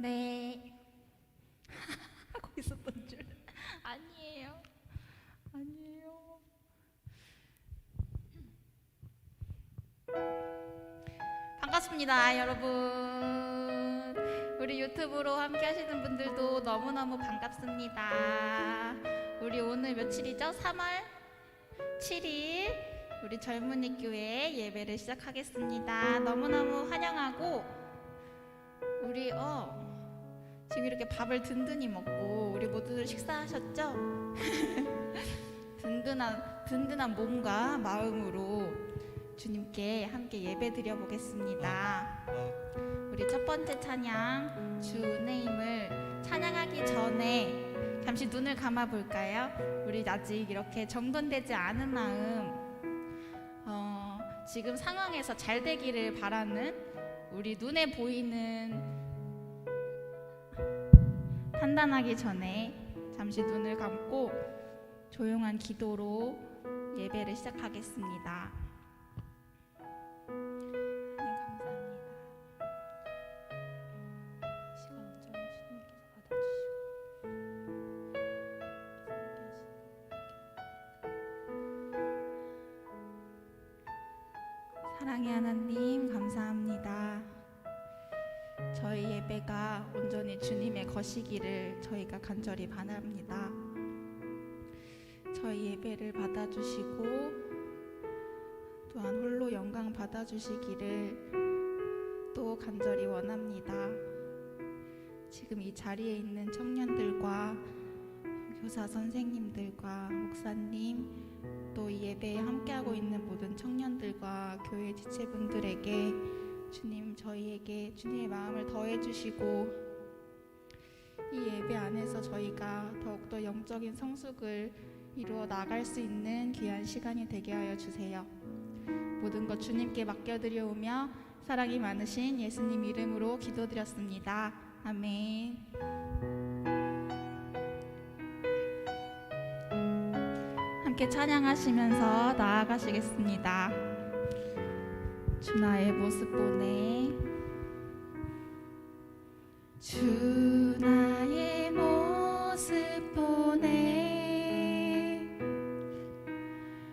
네. 하고 있었던 줄. 아니에요. 아니에요. 반갑습니다, 여러분. 우리 유튜브로 함께 하시는 분들도 너무너무 반갑습니다. 우리 오늘 며칠이죠? 3월 7일 우리 젊은이 교회 예배를 시작하겠습니다. 너무너무 환영하고 우리 지금 이렇게 밥을 든든히 먹고 우리 모두들 식사하셨죠? 든든한 몸과 마음으로 주님께 함께 예배 드려 보겠습니다. 우리 첫 번째 찬양 주 은혜임을 찬양하기 전에 잠시 눈을 감아 볼까요? 우리 아직 이렇게 정돈되지 않은 마음, 지금 상황에서 잘 되기를 바라는 우리 눈에 보이는 판단하기 전에 잠시 눈을 감고 조용한 기도로 예배를 시작하겠습니다. 사랑의 하나님, 감사합니다. 저희 예배가 온전히 주님의 것이기를 저희가 간절히 바랍니다. 저희 예배를 받아주시고 또한 홀로 영광 받아주시기를 또 간절히 원합니다. 지금 이 자리에 있는 청년들과 교사 선생님들과 목사님, 또 이 예배에 함께하고 있는 모든 청년들과 교회 지체분들에게 주님, 저희에게 주님의 마음을 더해주시고 이 예배 안에서 저희가 더욱더 영적인 성숙을 이루어 나갈 수 있는 귀한 시간이 되게 하여 주세요. 모든 것 주님께 맡겨드려오며 사랑이 많으신 예수님 이름으로 기도드렸습니다. 아멘. 함께 찬양하시면서 나아가시겠습니다. 주 나의 모습 보네, 주 나의 모습 보네,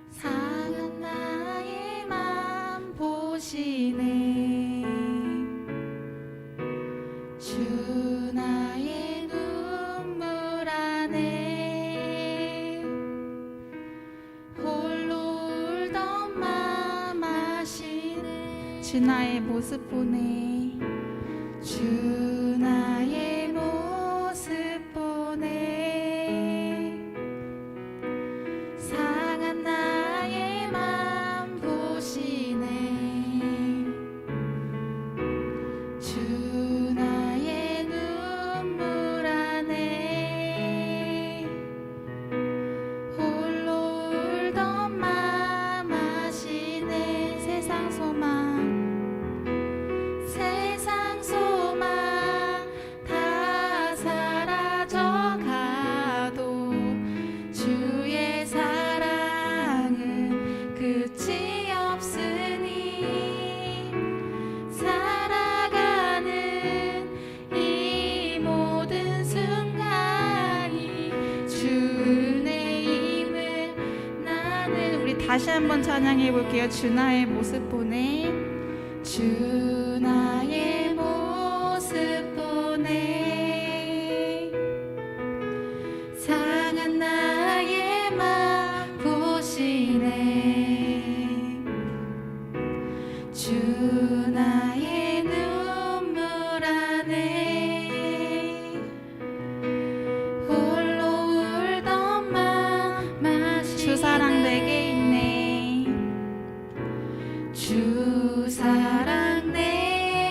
상한 나의 맘 보시네, 주 나의 눈물 안에 홀로 울던 맘 아시네. 주 나의 모습 보네, 주 나의 모습 보네, 상한 나의 맘 보시네, 주 나의 눈물 안에 홀로 울던 맘 아시네. 세상 소망 다 사라져가도 주의 사랑은 끝이 없으니 살아가는 이 모든 순간이 주 은혜임을 나는. 우리 다시 한번 찬양해 볼게요. 주 나의 모습 보네, 주 나의 모습 보네, 상한 나의 맘 보시네, 주 나의 눈물 안에 홀로 울던 맘 아시네. 주 사랑 내게 있네, 주 사랑 내게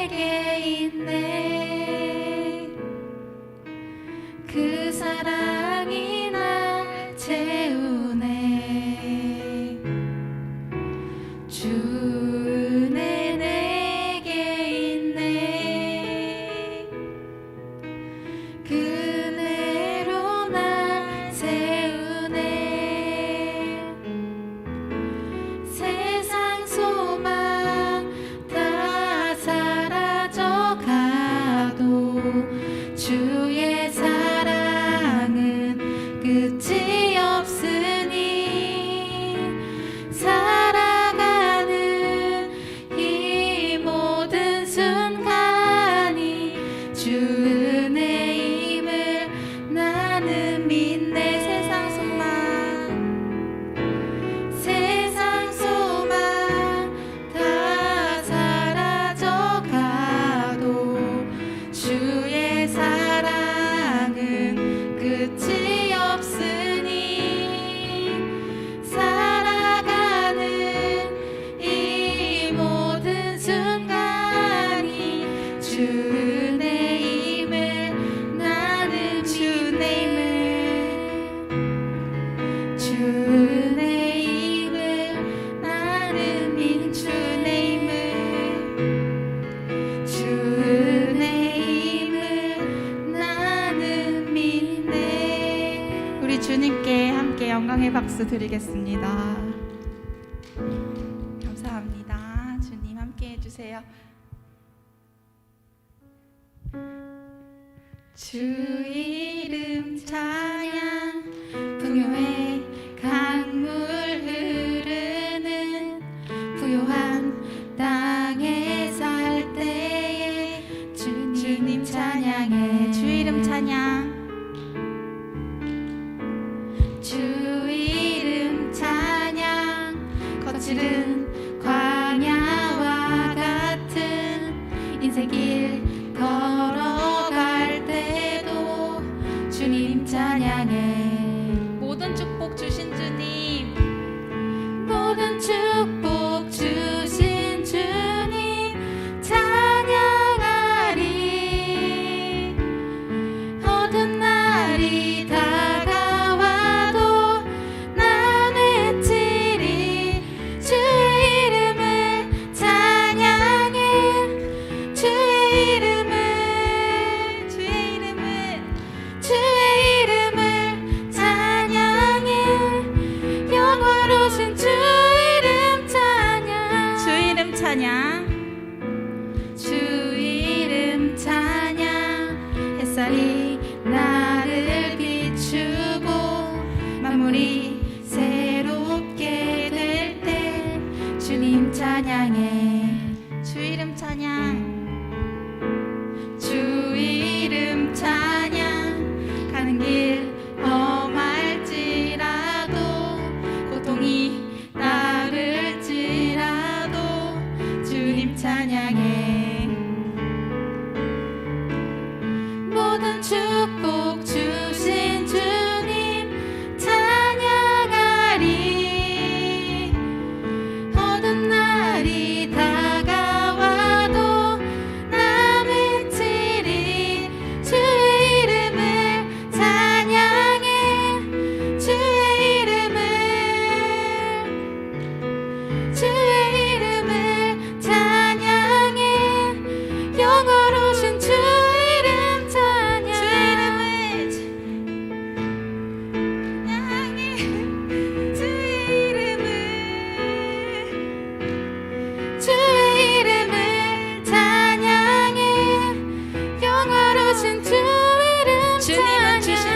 주님께 함께 영광의 박수 드리겠습니다. 감사합니다. 주님 함께 해주세요. 주 이름 찬양 풍요의 강물 흐르는 부요한 땅에 살 때에 주님 찬양해. 주 이름 찬양. 주 이름 찬양. 거칠은 광야와 같은 인생길 걸어갈 때도 주님 찬양해. 모든 축복 주신 주님, 모든 축복 주신 주님 찬양하리. 어두운 날이 다가와도 난 외치리. 주의 이름을 찬양해. 주의 이름을 찬양해. 영화로우신 주 이름 찬양. 주 이름 찬양. 주 이름 찬양. 햇살이 나를 비추고 만물이 새롭게 될 때 주님 찬양해. 주 이름 찬양. 주 이름 찬양. 가는 길 험할지라도 고통이 따를지라도 주님 찬양해. 모든 축복 주신 주님 찬양하리. 어두운 날이 다가와도 난 외치리. 주의 이름을 찬양해. 주의 이름을 찬양해. 영화로우신 주 이름 찬양. 주 이름을 찬양해. 주의 이름을 찬양해. 영화로우신 주 이름 찬양.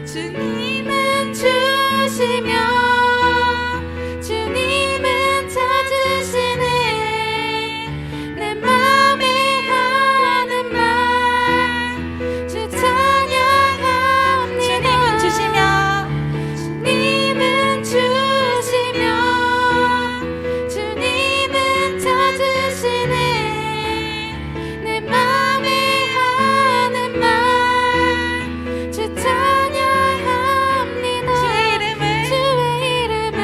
주님은 주시며 주님은 찾으시네. 내 맘에 하는 말 주 찬양합니다. 주님은 주시며 주님은 찾으시네. 내 맘에 하는 말 주 찬양합니다. 주의 이름을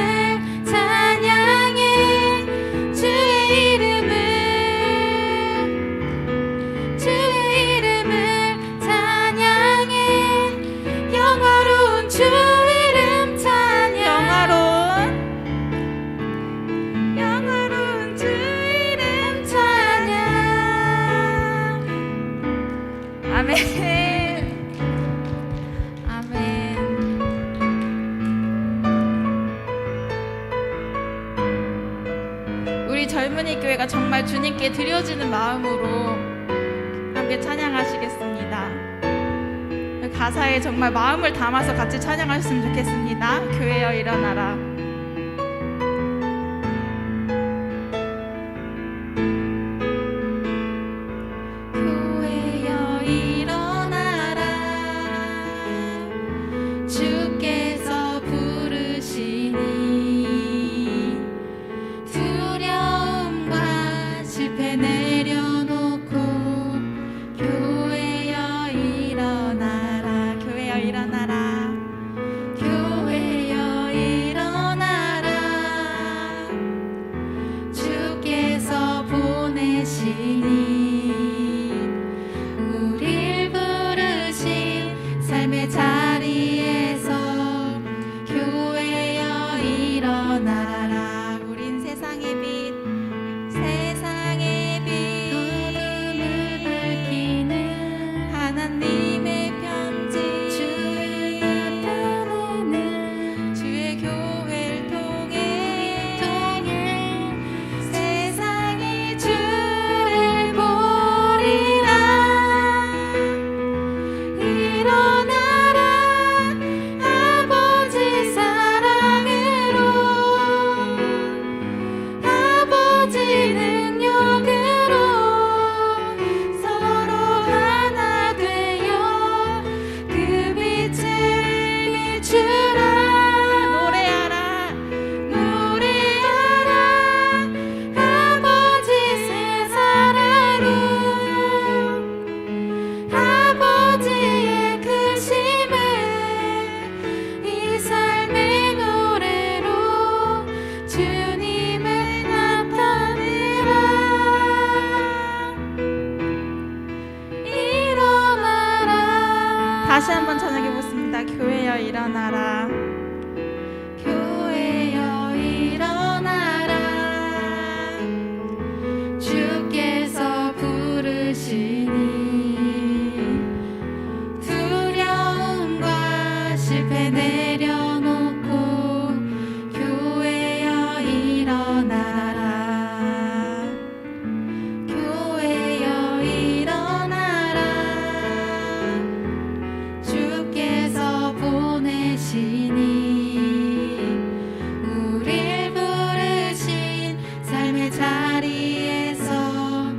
찬양해. 주의 이름을 찬양해. 영화로운 주 이름 찬양. 영화로운 주 이름 찬양. 아멘. 아멘. 우리 젊은이 교회가 정말 주님께 드려지는 마음으로 함께 찬양하시겠습니다. 가사에 정말 마음을 담아서 같이 찬양하셨으면 좋겠습니다. 교회여 일어나라. 교회여 일어나라. 주께서 부르시니 두려움과 실패 내려놓고 교회여 일어나라. 교회여 일어나라. 교회여 일어나라. 다시 한번 찬양해 보겠습니다. 교회여 일어나라. 교회여 일어나라. 주께서 부르시니 두려움과 실패 내려놓고 교회여 일어나라. 교회여 일어나라. 주께서 보내시니 우릴 부르신 삶의 자리에서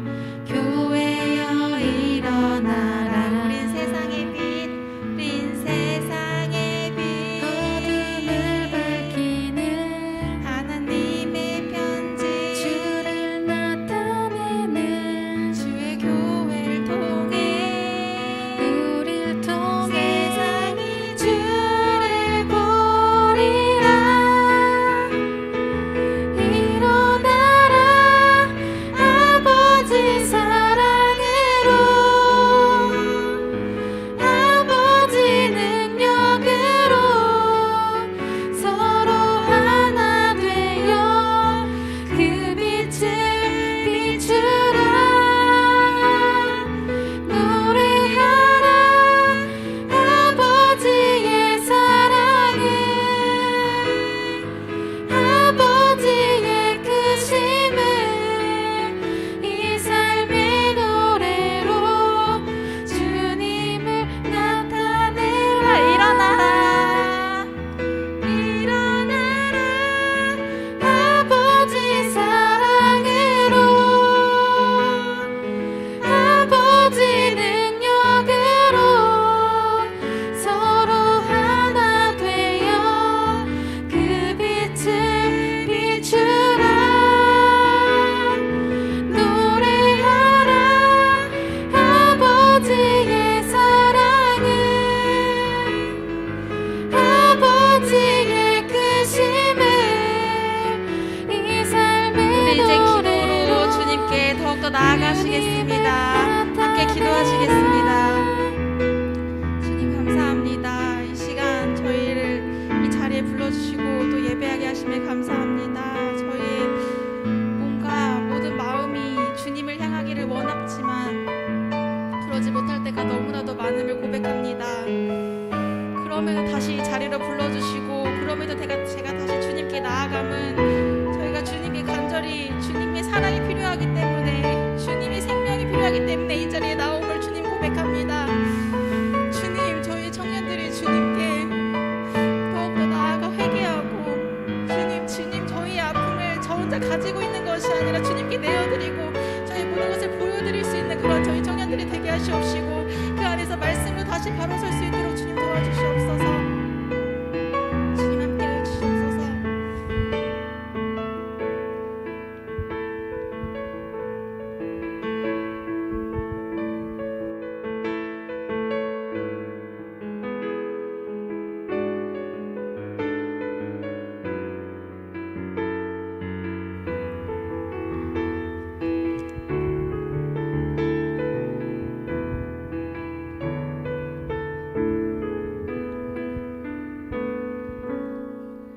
교회여 일어나라. 우린 세상의 빛, 우린 세상의 빛, 어둠을 밝히는 하나님의 편지, 주를 나타내는 주의 교회를 통해 우릴 통해 세상이 주를 보리라. 일어나라. 아버지 사랑으로, 아버지 능력으로 서로 하나 되어 그 빛을 비추라. 노래하라. 아버지의 사랑을, 아버지의 크심을 이 삶의 노래로 주님을 나타내라. 일어나라. 일어나라. 아버지 사랑으로, 아버지 능력으로 서로 하나 되어 그 빛을 비추라. 노래하라. 아버지의 사랑을, 아버지의 크심을 이 삶의 우리 이제 기도로 주님께 더욱더 나아가시겠습니다. 함께 기도하시겠습니다. 주님 감사합니다. 이 시간 저희를 이 자리에 불러주시고 또 예배하게 하심에 감사합니다. 저희의 뭔가 모든 마음이 주님을 향하기를 원하지만 그러지 못할 때가 너무나도 많음을 고백합니다. 그럼에도 다시 이 자리로 불러주시고 그럼에도 제가 다시 주님께 나아감은 저희가 주님께 간절히 주님의 사랑이 필요하기 때문에, 주님의 생명이 필요하기 때문에 이 자리에 나옴을 주님 고백합니다. 주님, 저희 청년들이 주님께 더욱더 나아가 회개하고 주님 저희의 아픔을 저 혼자 가지고 있는 것이 아니라 주님께 내어드리고 저희 모든 것을 보여드릴 수 있는 그런 저희 청년들이 되게 하시옵시고 그 안에서 말씀으로 다시 바로 설 수 있도록 주님 도와주시옵소서. 주님 함께 해주시옵소서.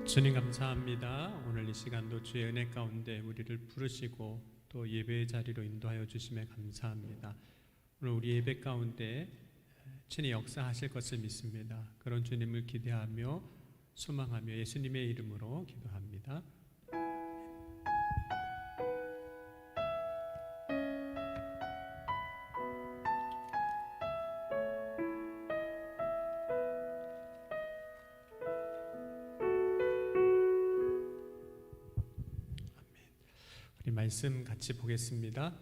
주님 감사합니다. 오늘 이 시간도 주의 은혜 가운데 우리를 부르시고 또 예배의 자리로 인도하여 주심에 감사합니다. 오늘 우리 예배 가운데 친히 역사하실 것을 믿습니다. 그런 주님을 기대하며 소망하며 예수님의 이름으로 기도합니다. 우리 말씀 같이 보겠습니다.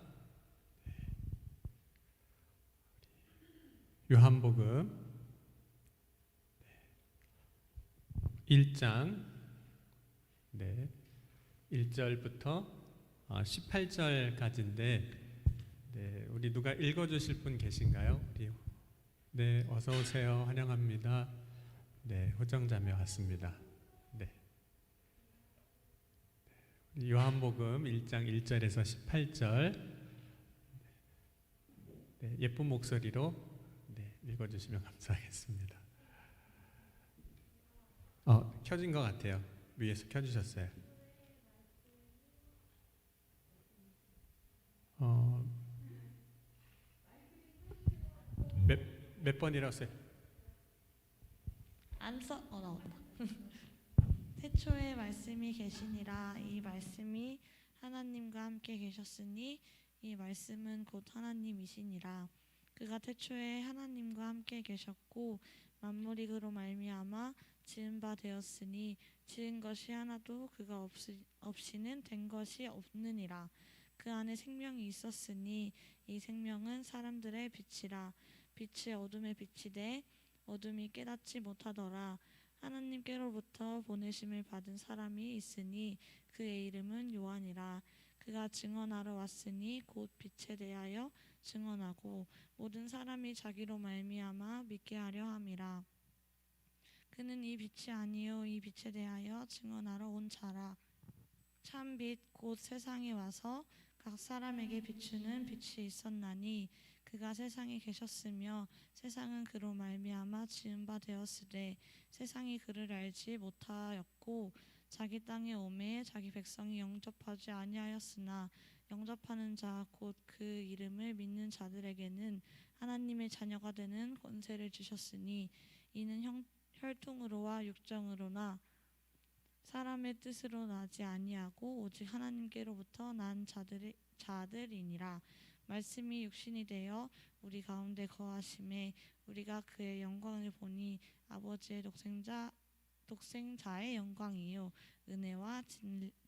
요한복음 1장 1절부터 18절까지인데 우리 누가 읽어주실 분 계신가요? 네, 어서 오세요. 환영합니다. 네, 호정자매 왔습니다. 네. 요한복음 1장 1절에서 18절 예쁜 목소리로 읽어주시면 감사하겠습니다. 켜진 것 같아요. 위에서 켜주셨어요. 몇 번이라고 써요? 나온다. 태초에 말씀이 계시니라. 이 말씀이 하나님과 함께 계셨으니 이 말씀은 곧 하나님이시니라. 그가 태초에 하나님과 함께 계셨고 만물이 그로 말미암아 지은 바 되었으니 지은 것이 하나도 그가 없이는 된 것이 없느니라. 그 안에 생명이 있었으니 이 생명은 사람들의 빛이라. 빛이 어둠에 비치되 어둠이 깨닫지 못하더라. 하나님께로부터 보내심을 받은 사람이 있으니 그의 이름은 요한이라. 그가 증언하러 왔으니 곧 빛에 대하여 증언하고 모든 사람이 자기로 말미암아 믿게 하려 함이라. 그는 이 빛이 아니요 이 빛에 대하여 증언하러 온 자라. 참 빛 곧 세상에 와서 각 사람에게 비추는 빛이 있었나니 그가 세상에 계셨으며 세상은 그로 말미암아 지은 바 되었으되 세상이 그를 알지 못하였고 자기 땅에 오매 자기 백성이 영접하지 아니하였으나 영접하는 자 곧 그 이름을 믿는 자들에게는 하나님의 자녀가 되는 권세를 주셨으니 이는 혈통으로와 육정으로나 사람의 뜻으로 나지 아니하고 오직 하나님께로부터 난 자들이니라. 말씀이 육신이 되어 우리 가운데 거하심에 우리가 그의 영광을 보니 아버지의 독생자의 영광이요 은혜와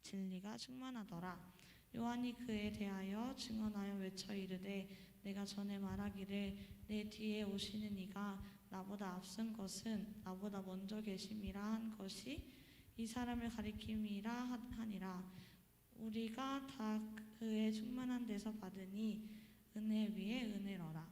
진리가 충만하더라. 요한이 그에 대하여 증언하여 외쳐 이르되 내가 전에 말하기를 내 뒤에 오시는 이가 나보다 앞선 것은 나보다 먼저 계심이라 한 것이 이 사람을 가리킴이라 하니라. 우리가 다 그의 충만한 데서 받으니 은혜 위에 은혜로라.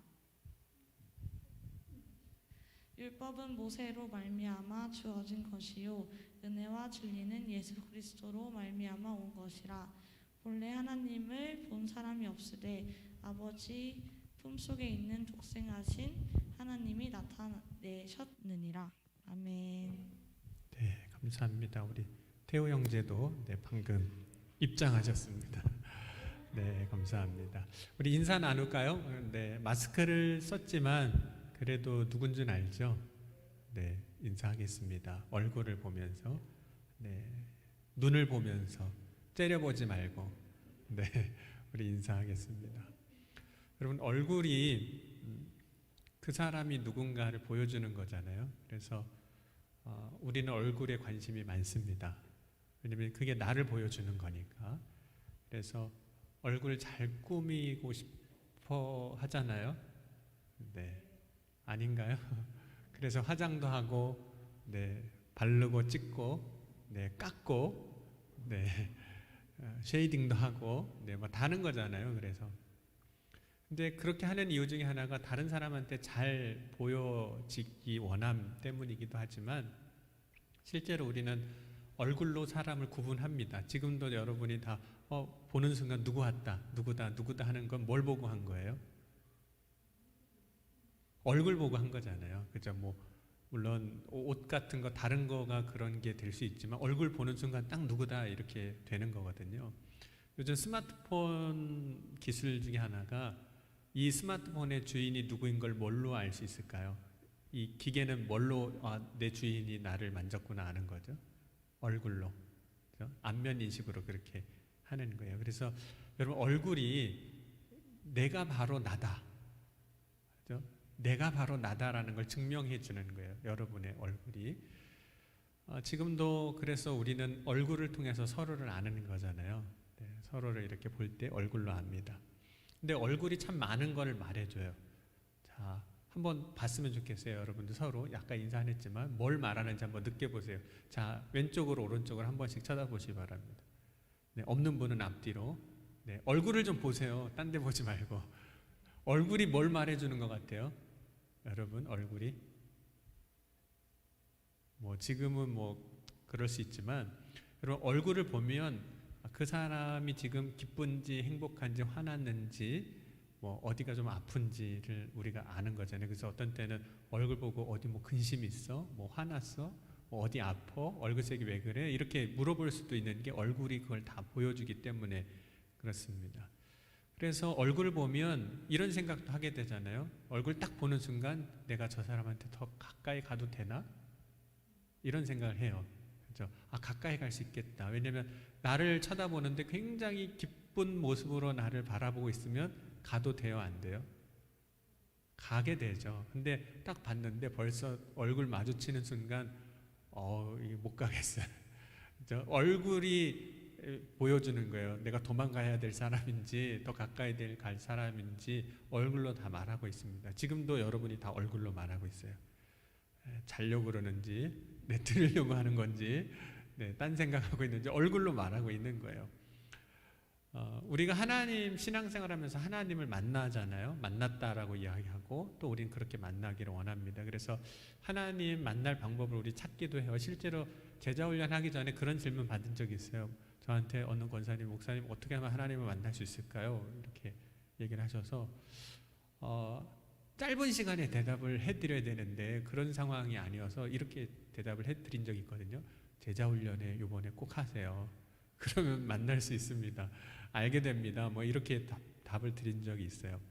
율법은 모세로 말미암아 주어진 것이요 은혜와 진리는 예수 그리스도로 말미암아 온 것이라. 본래 하나님을 본 사람이 없으되 아버지 품속에 있는 독생하신 하나님이 나타내셨느니라. 아멘. 네, 감사합니다. 우리 태호 형제도 방금 입장하셨습니다. 네, 감사합니다. 우리 인사 나눌까요? 네, 마스크를 썼지만 그래도 누군지는 알죠? 네, 인사하겠습니다. 얼굴을 보면서, 네, 눈을 보면서 째려보지 말고, 네, 우리 인사하겠습니다. 여러분, 얼굴이 그 사람이 누군가를 보여주는 거잖아요. 그래서 우리는 얼굴에 관심이 많습니다. 왜냐면 그게 나를 보여주는 거니까. 그래서 얼굴 잘 꾸미고 싶어 하잖아요. 네, 아닌가요? 그래서 화장도 하고, 네, 바르고 찍고, 네, 깎고, 네, 쉐이딩도 하고, 네, 뭐 다 하는 거잖아요. 그래서 근데 그렇게 하는 이유 중에 하나가 다른 사람한테 잘 보여지기 원함 때문이기도 하지만 실제로 우리는 얼굴로 사람을 구분합니다. 지금도 여러분이 다 보는 순간 누구 왔다, 누구다 하는 건 뭘 보고 한 거예요? 얼굴 보고 한 거잖아요. 그죠? 뭐 물론 옷 같은 거 다른 거가 그런 게 될 수 있지만 얼굴 보는 순간 딱 누구다 이렇게 되는 거거든요. 요즘 스마트폰 기술 중에 하나가 이 스마트폰의 주인이 누구인 걸 뭘로 알 수 있을까요? 이 기계는 뭘로 내 주인이 나를 만졌구나 아는 거죠? 얼굴로. 그렇죠? 안면 인식으로 그렇게 하는 거예요. 그래서 여러분 얼굴이 내가 바로 나다. 그렇죠? 내가 바로 나다라는 걸 증명해 주는 거예요. 여러분의 얼굴이. 지금도 그래서 우리는 얼굴을 통해서 서로를 아는 거잖아요. 네, 서로를 이렇게 볼 때 얼굴로 압니다. 근데 얼굴이 참 많은 걸 말해줘요. 자, 한번 봤으면 좋겠어요. 여러분들 서로 약간 인사 안 했지만 뭘 말하는지 한번 느껴보세요. 자, 왼쪽으로 오른쪽으로 한 번씩 쳐다보시기 바랍니다. 네, 없는 분은 앞뒤로. 네, 얼굴을 좀 보세요. 딴 데 보지 말고. 얼굴이 뭘 말해주는 것 같아요? 여러분 얼굴이 뭐 지금은 뭐 그럴 수 있지만 여러분 얼굴을 보면 그 사람이 지금 기쁜지 행복한지 화났는지 뭐 어디가 좀 아픈지를 우리가 아는 거잖아요. 그래서 어떤 때는 얼굴 보고 어디 뭐 근심 있어? 뭐 화났어? 뭐 어디 아파? 얼굴색이 왜 그래? 이렇게 물어볼 수도 있는 게 얼굴이 그걸 다 보여주기 때문에 그렇습니다. 그래서 얼굴을 보면 이런 생각도 하게 되잖아요. 얼굴 딱 보는 순간 내가 저 사람한테 더 가까이 가도 되나? 이런 생각을 해요. 그렇죠? 아, 가까이 갈 수 있겠다. 왜냐하면 나를 쳐다보는데 굉장히 기쁜 모습으로 나를 바라보고 있으면 가도 돼요, 안 돼요? 가게 되죠. 근데 딱 봤는데 벌써 얼굴 마주치는 순간 이게 못 가겠어요. 그렇죠? 얼굴이 보여주는 거예요. 내가 도망가야 될 사람인지 더 가까이 갈 사람인지 얼굴로 다 말하고 있습니다. 지금도 여러분이 다 얼굴로 말하고 있어요. 자려고 그러는지 들으려고 하는 건지 딴 생각하고 있는지 얼굴로 말하고 있는 거예요. 우리가 하나님 신앙생활하면서 하나님을 만나잖아요. 만났다라고 이야기하고 또 우리는 그렇게 만나기를 원합니다. 그래서 하나님 만날 방법을 우리 찾기도 해요. 실제로 제자훈련 하기 전에 그런 질문 받은 적이 있어요. 저한테 어느 권사님, 목사님 어떻게 하면 하나님을 만날 수 있을까요? 이렇게 얘기를 하셔서 짧은 시간에 대답을 해드려야 되는데 그런 상황이 아니어서 이렇게 대답을 해드린 적이 있거든요. 제자훈련에 이번에 꼭 하세요. 그러면 만날 수 있습니다. 알게 됩니다. 뭐 이렇게 답을 드린 적이 있어요.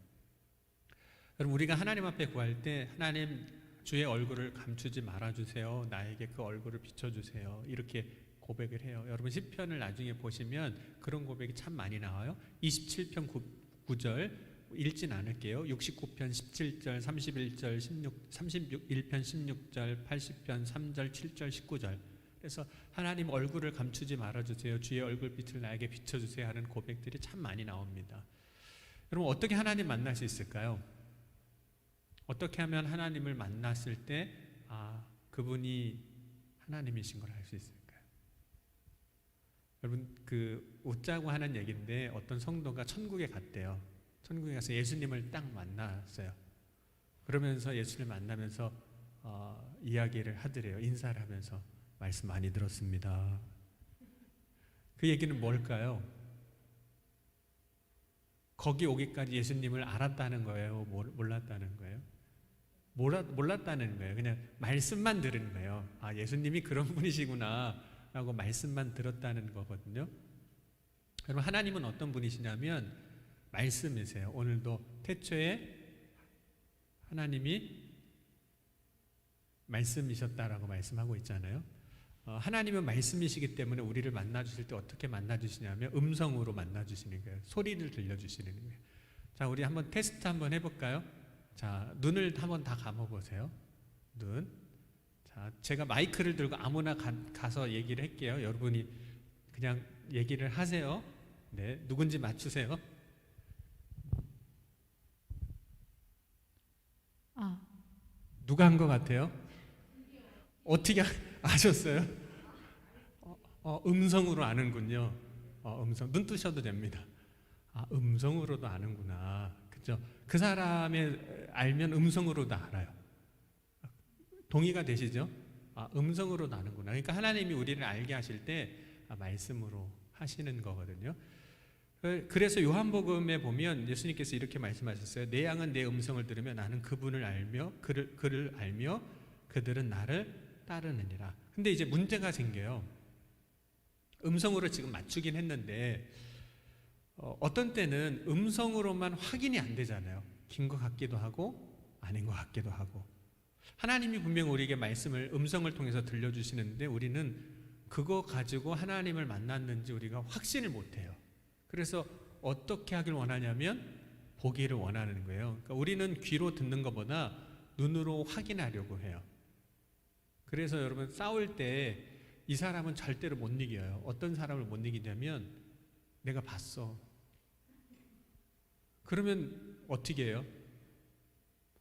여러분, 우리가 하나님 앞에 구할 때 하나님 주의 얼굴을 감추지 말아주세요. 나에게 그 얼굴을 비춰주세요. 이렇게 고백을 해요. 여러분 시편을 나중에 보시면 그런 고백이 참 많이 나와요. 27편 9절 읽진 않을게요. 69편 17절, 31절, 31편 16절, 80편 3절, 7절, 19절. 그래서 하나님 얼굴을 감추지 말아주세요. 주의 얼굴빛을 나에게 비춰주세요 하는 고백들이 참 많이 나옵니다. 여러분 어떻게 하나님 만날 수 있을까요? 어떻게 하면 하나님을 만났을 때 그분이 하나님이신 걸 알 수 있을까요? 여러분 그 웃자고 하는 얘기인데 어떤 성도가 천국에 갔대요. 천국에 가서 예수님을 딱 만났어요. 그러면서 예수님을 만나면서 이야기를 하더래요. 인사를 하면서 말씀 많이 들었습니다. 그 얘기는 뭘까요? 거기 오기까지 예수님을 알았다는 거예요? 몰랐다는 거예요? 몰랐다는 거예요. 그냥 말씀만 들은 거예요. 아, 예수님이 그런 분이시구나 라고 말씀만 들었다는 거거든요. 여러분 하나님은 어떤 분이시냐면 말씀이세요. 오늘도 태초에 하나님이 말씀이셨다라고 말씀하고 있잖아요. 하나님은 말씀이시기 때문에 우리를 만나주실 때 어떻게 만나주시냐면 음성으로 만나주시는 거예요. 소리를 들려주시는 거예요. 자, 우리 한번 테스트 한번 해볼까요? 자, 눈을 한번 다 감아보세요. 눈. 자, 제가 마이크를 들고 아무나 가서 얘기를 할게요. 여러분이 그냥 얘기를 하세요. 네, 누군지 맞추세요. 누가 한 것 같아요? 어떻게 아셨어요? 음성으로 아는군요. 음성. 눈 뜨셔도 됩니다. 음성으로도 아는구나. 그죠? 그 사람의 알면 음성으로도 알아요. 동의가 되시죠? 음성으로도 아는구나. 그러니까 하나님이 우리를 알게 하실 때 말씀으로 하시는 거거든요. 그래서 요한복음에 보면 예수님께서 이렇게 말씀하셨어요. 내 양은 내 음성을 들으며 나는 그분을 알며 그를 알며 그들은 나를 따르느니라. 근데 이제 문제가 생겨요. 음성으로 지금 맞추긴 했는데 어떤 때는 음성으로만 확인이 안 되잖아요. 긴 것 같기도 하고 아닌 것 같기도 하고. 하나님이 분명 우리에게 말씀을 음성을 통해서 들려주시는데 우리는 그거 가지고 하나님을 만났는지 우리가 확신을 못해요. 그래서 어떻게 하길 원하냐면 보기를 원하는 거예요. 그러니까 우리는 귀로 듣는 것보다 눈으로 확인하려고 해요. 그래서 여러분 싸울 때 이 사람은 절대로 못 이겨요. 어떤 사람을 못 이기냐면 내가 봤어. 그러면 어떻게 해요?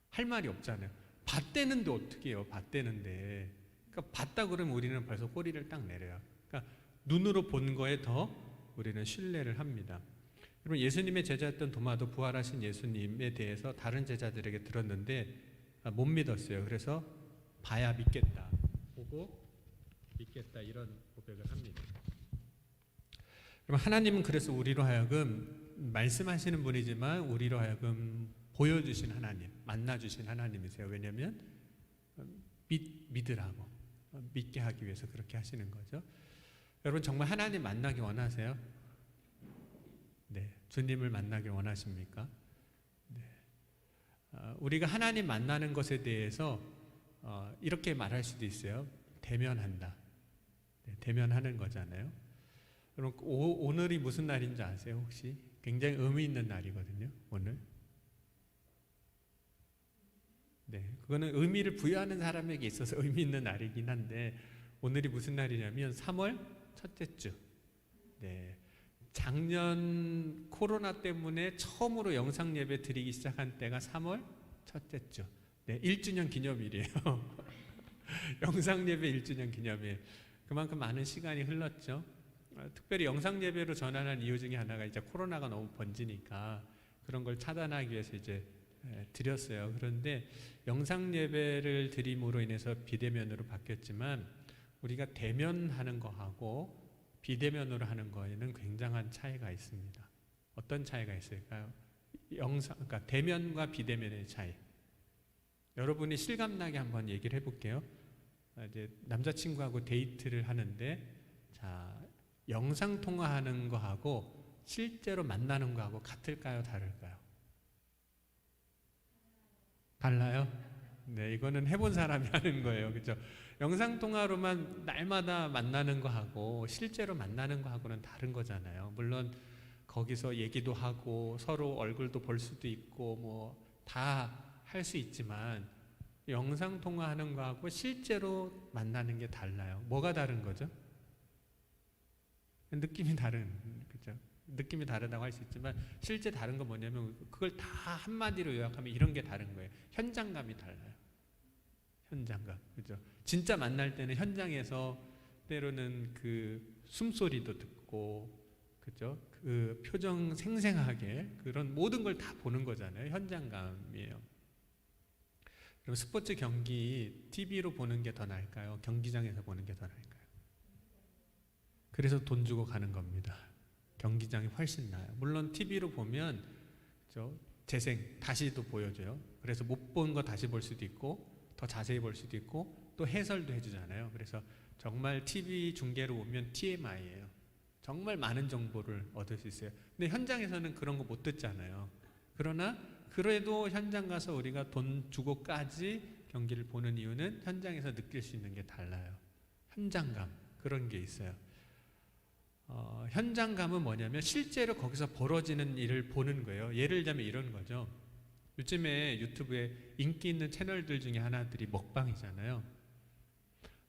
할 말이 없잖아요. 봤대는데 어떻게 해요? 봤대는데. 그러니까 봤다 그러면 우리는 벌써 꼬리를 딱 내려요. 그러니까 눈으로 본 거에 더 우리는 신뢰를 합니다. 여러분 예수님의 제자였던 도마도 부활하신 예수님에 대해서 다른 제자들에게 들었는데 못 믿었어요. 그래서 봐야 믿겠다. 보고 믿겠다 이런 고백을 합니다. 여러분 하나님은 그래서 우리로 하여금 말씀하시는 분이지만 우리로 하여금 보여주신 하나님, 만나주신 하나님이세요. 왜냐하면 믿으라고, 믿게 하기 위해서 그렇게 하시는 거죠. 여러분 정말 하나님 만나기 원하세요? 네, 주님을 만나길 원하십니까? 네. 우리가 하나님 만나는 것에 대해서 이렇게 말할 수도 있어요. 대면한다. 네, 대면하는 거잖아요. 여러분 오늘이 무슨 날인지 아세요? 혹시? 굉장히 의미 있는 날이거든요. 오늘. 네, 그거는 의미를 부여하는 사람에게 있어서 의미 있는 날이긴 한데 오늘이 무슨 날이냐면 3월 첫째 주. 네, 작년 코로나 때문에 처음으로 영상 예배 드리기 시작한 때가 3월 첫째 주. 네, 1주년 기념일이에요. 영상 예배 1주년 기념일. 그만큼 많은 시간이 흘렀죠. 특별히 영상 예배로 전환한 이유 중에 하나가 이제 코로나가 너무 번지니까 그런 걸 차단하기 위해서 이제 드렸어요. 그런데 영상 예배를 드림으로 인해서 비대면으로 바뀌었지만 우리가 대면하는 거하고 비대면으로 하는 거에는 굉장한 차이가 있습니다. 어떤 차이가 있을까요? 그러니까 대면과 비대면의 차이. 여러분이 실감나게 한번 얘기를 해볼게요. 이제 남자친구하고 데이트를 하는데, 자, 영상 통화하는 거하고 실제로 만나는 거하고 같을까요, 다를까요? 달라요? 네, 이거는 해본 사람이 하는 거예요, 그렇죠? 영상 통화로만 날마다 만나는 거하고 실제로 만나는 거하고는 다른 거잖아요. 물론 거기서 얘기도 하고 서로 얼굴도 볼 수도 있고 뭐 다 할 수 있지만 영상 통화하는 거하고 실제로 만나는 게 달라요. 뭐가 다른 거죠? 느낌이 다른, 그죠? 느낌이 다르다고 할 수 있지만 실제 다른 건 뭐냐면 그걸 다 한마디로 요약하면 이런 게 다른 거예요. 현장감이 달라요. 현장감, 그죠? 진짜 만날 때는 현장에서 때로는 그 숨소리도 듣고, 그죠? 그 표정 생생하게 그런 모든 걸 다 보는 거잖아요. 현장감이에요. 그럼 스포츠 경기 TV로 보는 게 더 나을까요? 경기장에서 보는 게 더 나을까요? 그래서 돈 주고 가는 겁니다. 경기장이 훨씬 나아요. 물론 TV로 보면 재생 다시도 보여줘요. 그래서 못 본 거 다시 볼 수도 있고 더 자세히 볼 수도 있고 또 해설도 해주잖아요. 그래서 정말 TV 중계로 보면 TMI예요. 정말 많은 정보를 얻을 수 있어요. 근데 현장에서는 그런 거 못 듣잖아요. 그러나 그래도 현장 가서 우리가 돈 주고까지 경기를 보는 이유는 현장에서 느낄 수 있는 게 달라요. 현장감, 그런 게 있어요. 현장감은 뭐냐면 실제로 거기서 벌어지는 일을 보는 거예요. 예를 들면 이런 거죠. 요즘에 유튜브에 인기 있는 채널들 중에 하나들이 먹방이잖아요.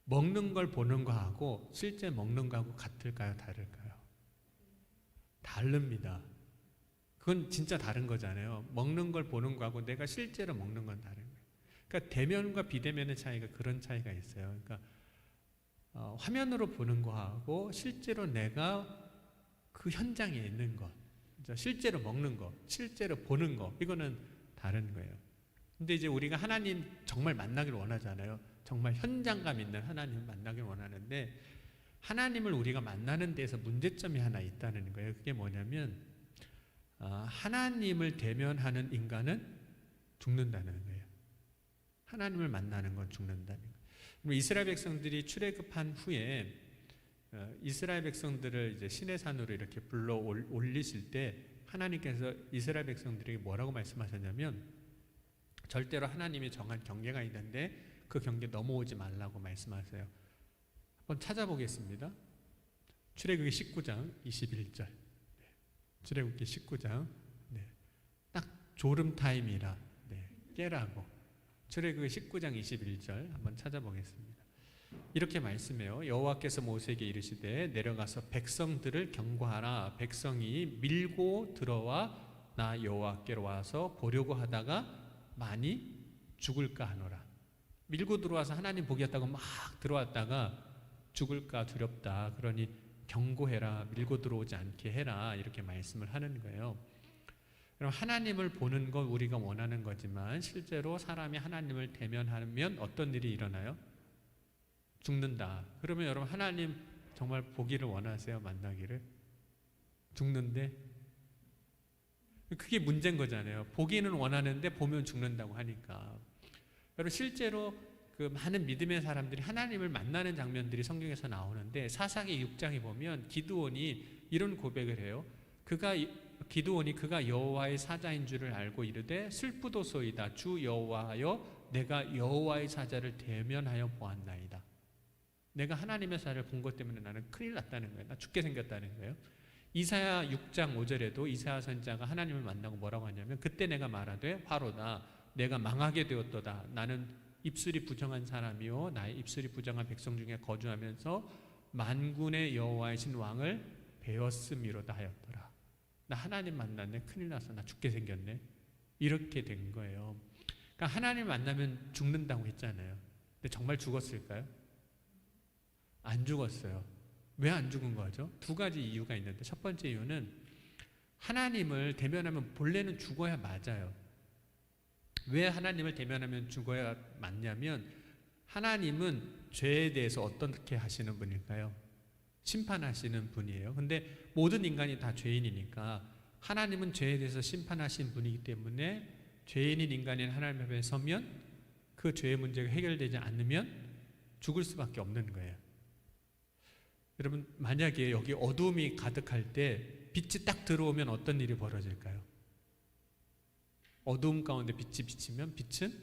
먹는 걸 보는 거하고 실제 먹는 거하고 같을까요, 다를까요? 다릅니다. 그건 진짜 다른 거잖아요. 먹는 걸 보는 거하고 내가 실제로 먹는 건 다른 거예요. 그러니까 대면과 비대면의 차이가 그런 차이가 있어요. 그러니까 화면으로 보는 거하고 실제로 내가 그 현장에 있는 것, 실제로 먹는 것, 실제로 보는 것, 이거는 다른 거예요. 근데 이제 우리가 하나님 정말 만나기를 원하잖아요. 정말 현장감 있는 하나님을 만나기를 원하는데 하나님을 우리가 만나는 데에서 문제점이 하나 있다는 거예요. 그게 뭐냐면 하나님을 대면하는 인간은 죽는다는 거예요. 하나님을 만나는 건 죽는다는 거예요. 이스라엘 백성들이 출애굽한 후에 이스라엘 백성들을 이제 시내산으로 이렇게 불러 올리실 때 하나님께서 이스라엘 백성들에게 뭐라고 말씀하셨냐면 절대로 하나님이 정한 경계가 있는데 그 경계 넘어오지 말라고 말씀하세요. 한번 찾아보겠습니다. 출애굽기 19장 21절. 출애굽기 19장. 네. 딱 졸음 타임이라 깨라고. 출애굽기 19장 21절 한번 찾아보겠습니다. 이렇게 말씀해요. 여호와께서 모세에게 이르시되 내려가서 백성들을 경고하라. 백성이 밀고 들어와 나 여호와께로 와서 보려고 하다가 많이 죽을까 하노라. 밀고 들어와서 하나님 보겠다고 막 들어왔다가 죽을까 두렵다. 그러니 경고해라. 밀고 들어오지 않게 해라. 이렇게 말씀을 하는 거예요. 그럼 하나님을 보는 건 우리가 원하는 거지만 실제로 사람이 하나님을 대면하면 어떤 일이 일어나요? 죽는다. 그러면 여러분 하나님 정말 보기를 원하세요? 만나기를? 죽는데 그게 문제인 거잖아요. 보기는 원하는데 보면 죽는다고 하니까. 여러분 실제로 그 많은 믿음의 사람들이 하나님을 만나는 장면들이 성경에서 나오는데 사사기 6장에 보면 기드온이 이런 고백을 해요. 기드온이 그가 여호와의 사자인 줄을 알고 이르되 슬프도소이다. 주 여호와여 내가 여호와의 사자를 대면하여 보았나이다. 내가 하나님의 사자를 본 것 때문에 나는 큰일 났다는 거예요. 나 죽게 생겼다는 거예요. 이사야 6장 5절에도 이사야 선지자가 하나님을 만나고 뭐라고 하냐면 그때 내가 말하되 바로다 내가 망하게 되었도다. 나는 입술이 부정한 사람이요 나의 입술이 부정한 백성 중에 거주하면서 만군의 여호와이신 왕을 배웠음이로다 하였더라. 나 하나님 만났네. 큰일 났어. 나 죽게 생겼네. 이렇게 된 거예요. 그러니까 하나님 만나면 죽는다고 했잖아요. 근데 정말 죽었을까요? 안 죽었어요. 왜 안 죽은 거죠? 두 가지 이유가 있는데 첫 번째 이유는 하나님을 대면하면 본래는 죽어야 맞아요. 왜 하나님을 대면하면 죽어야 맞냐면 하나님은 죄에 대해서 어떻게 하시는 분일까요? 심판하시는 분이에요. 근데 모든 인간이 다 죄인이니까 하나님은 죄에 대해서 심판하신 분이기 때문에 죄인인 인간인 하나님 앞에 서면 그 죄의 문제가 해결되지 않으면 죽을 수밖에 없는 거예요. 여러분 만약에 여기 어두움이 가득할 때 빛이 딱 들어오면 어떤 일이 벌어질까요? 어두움 가운데 빛이 비치면 빛은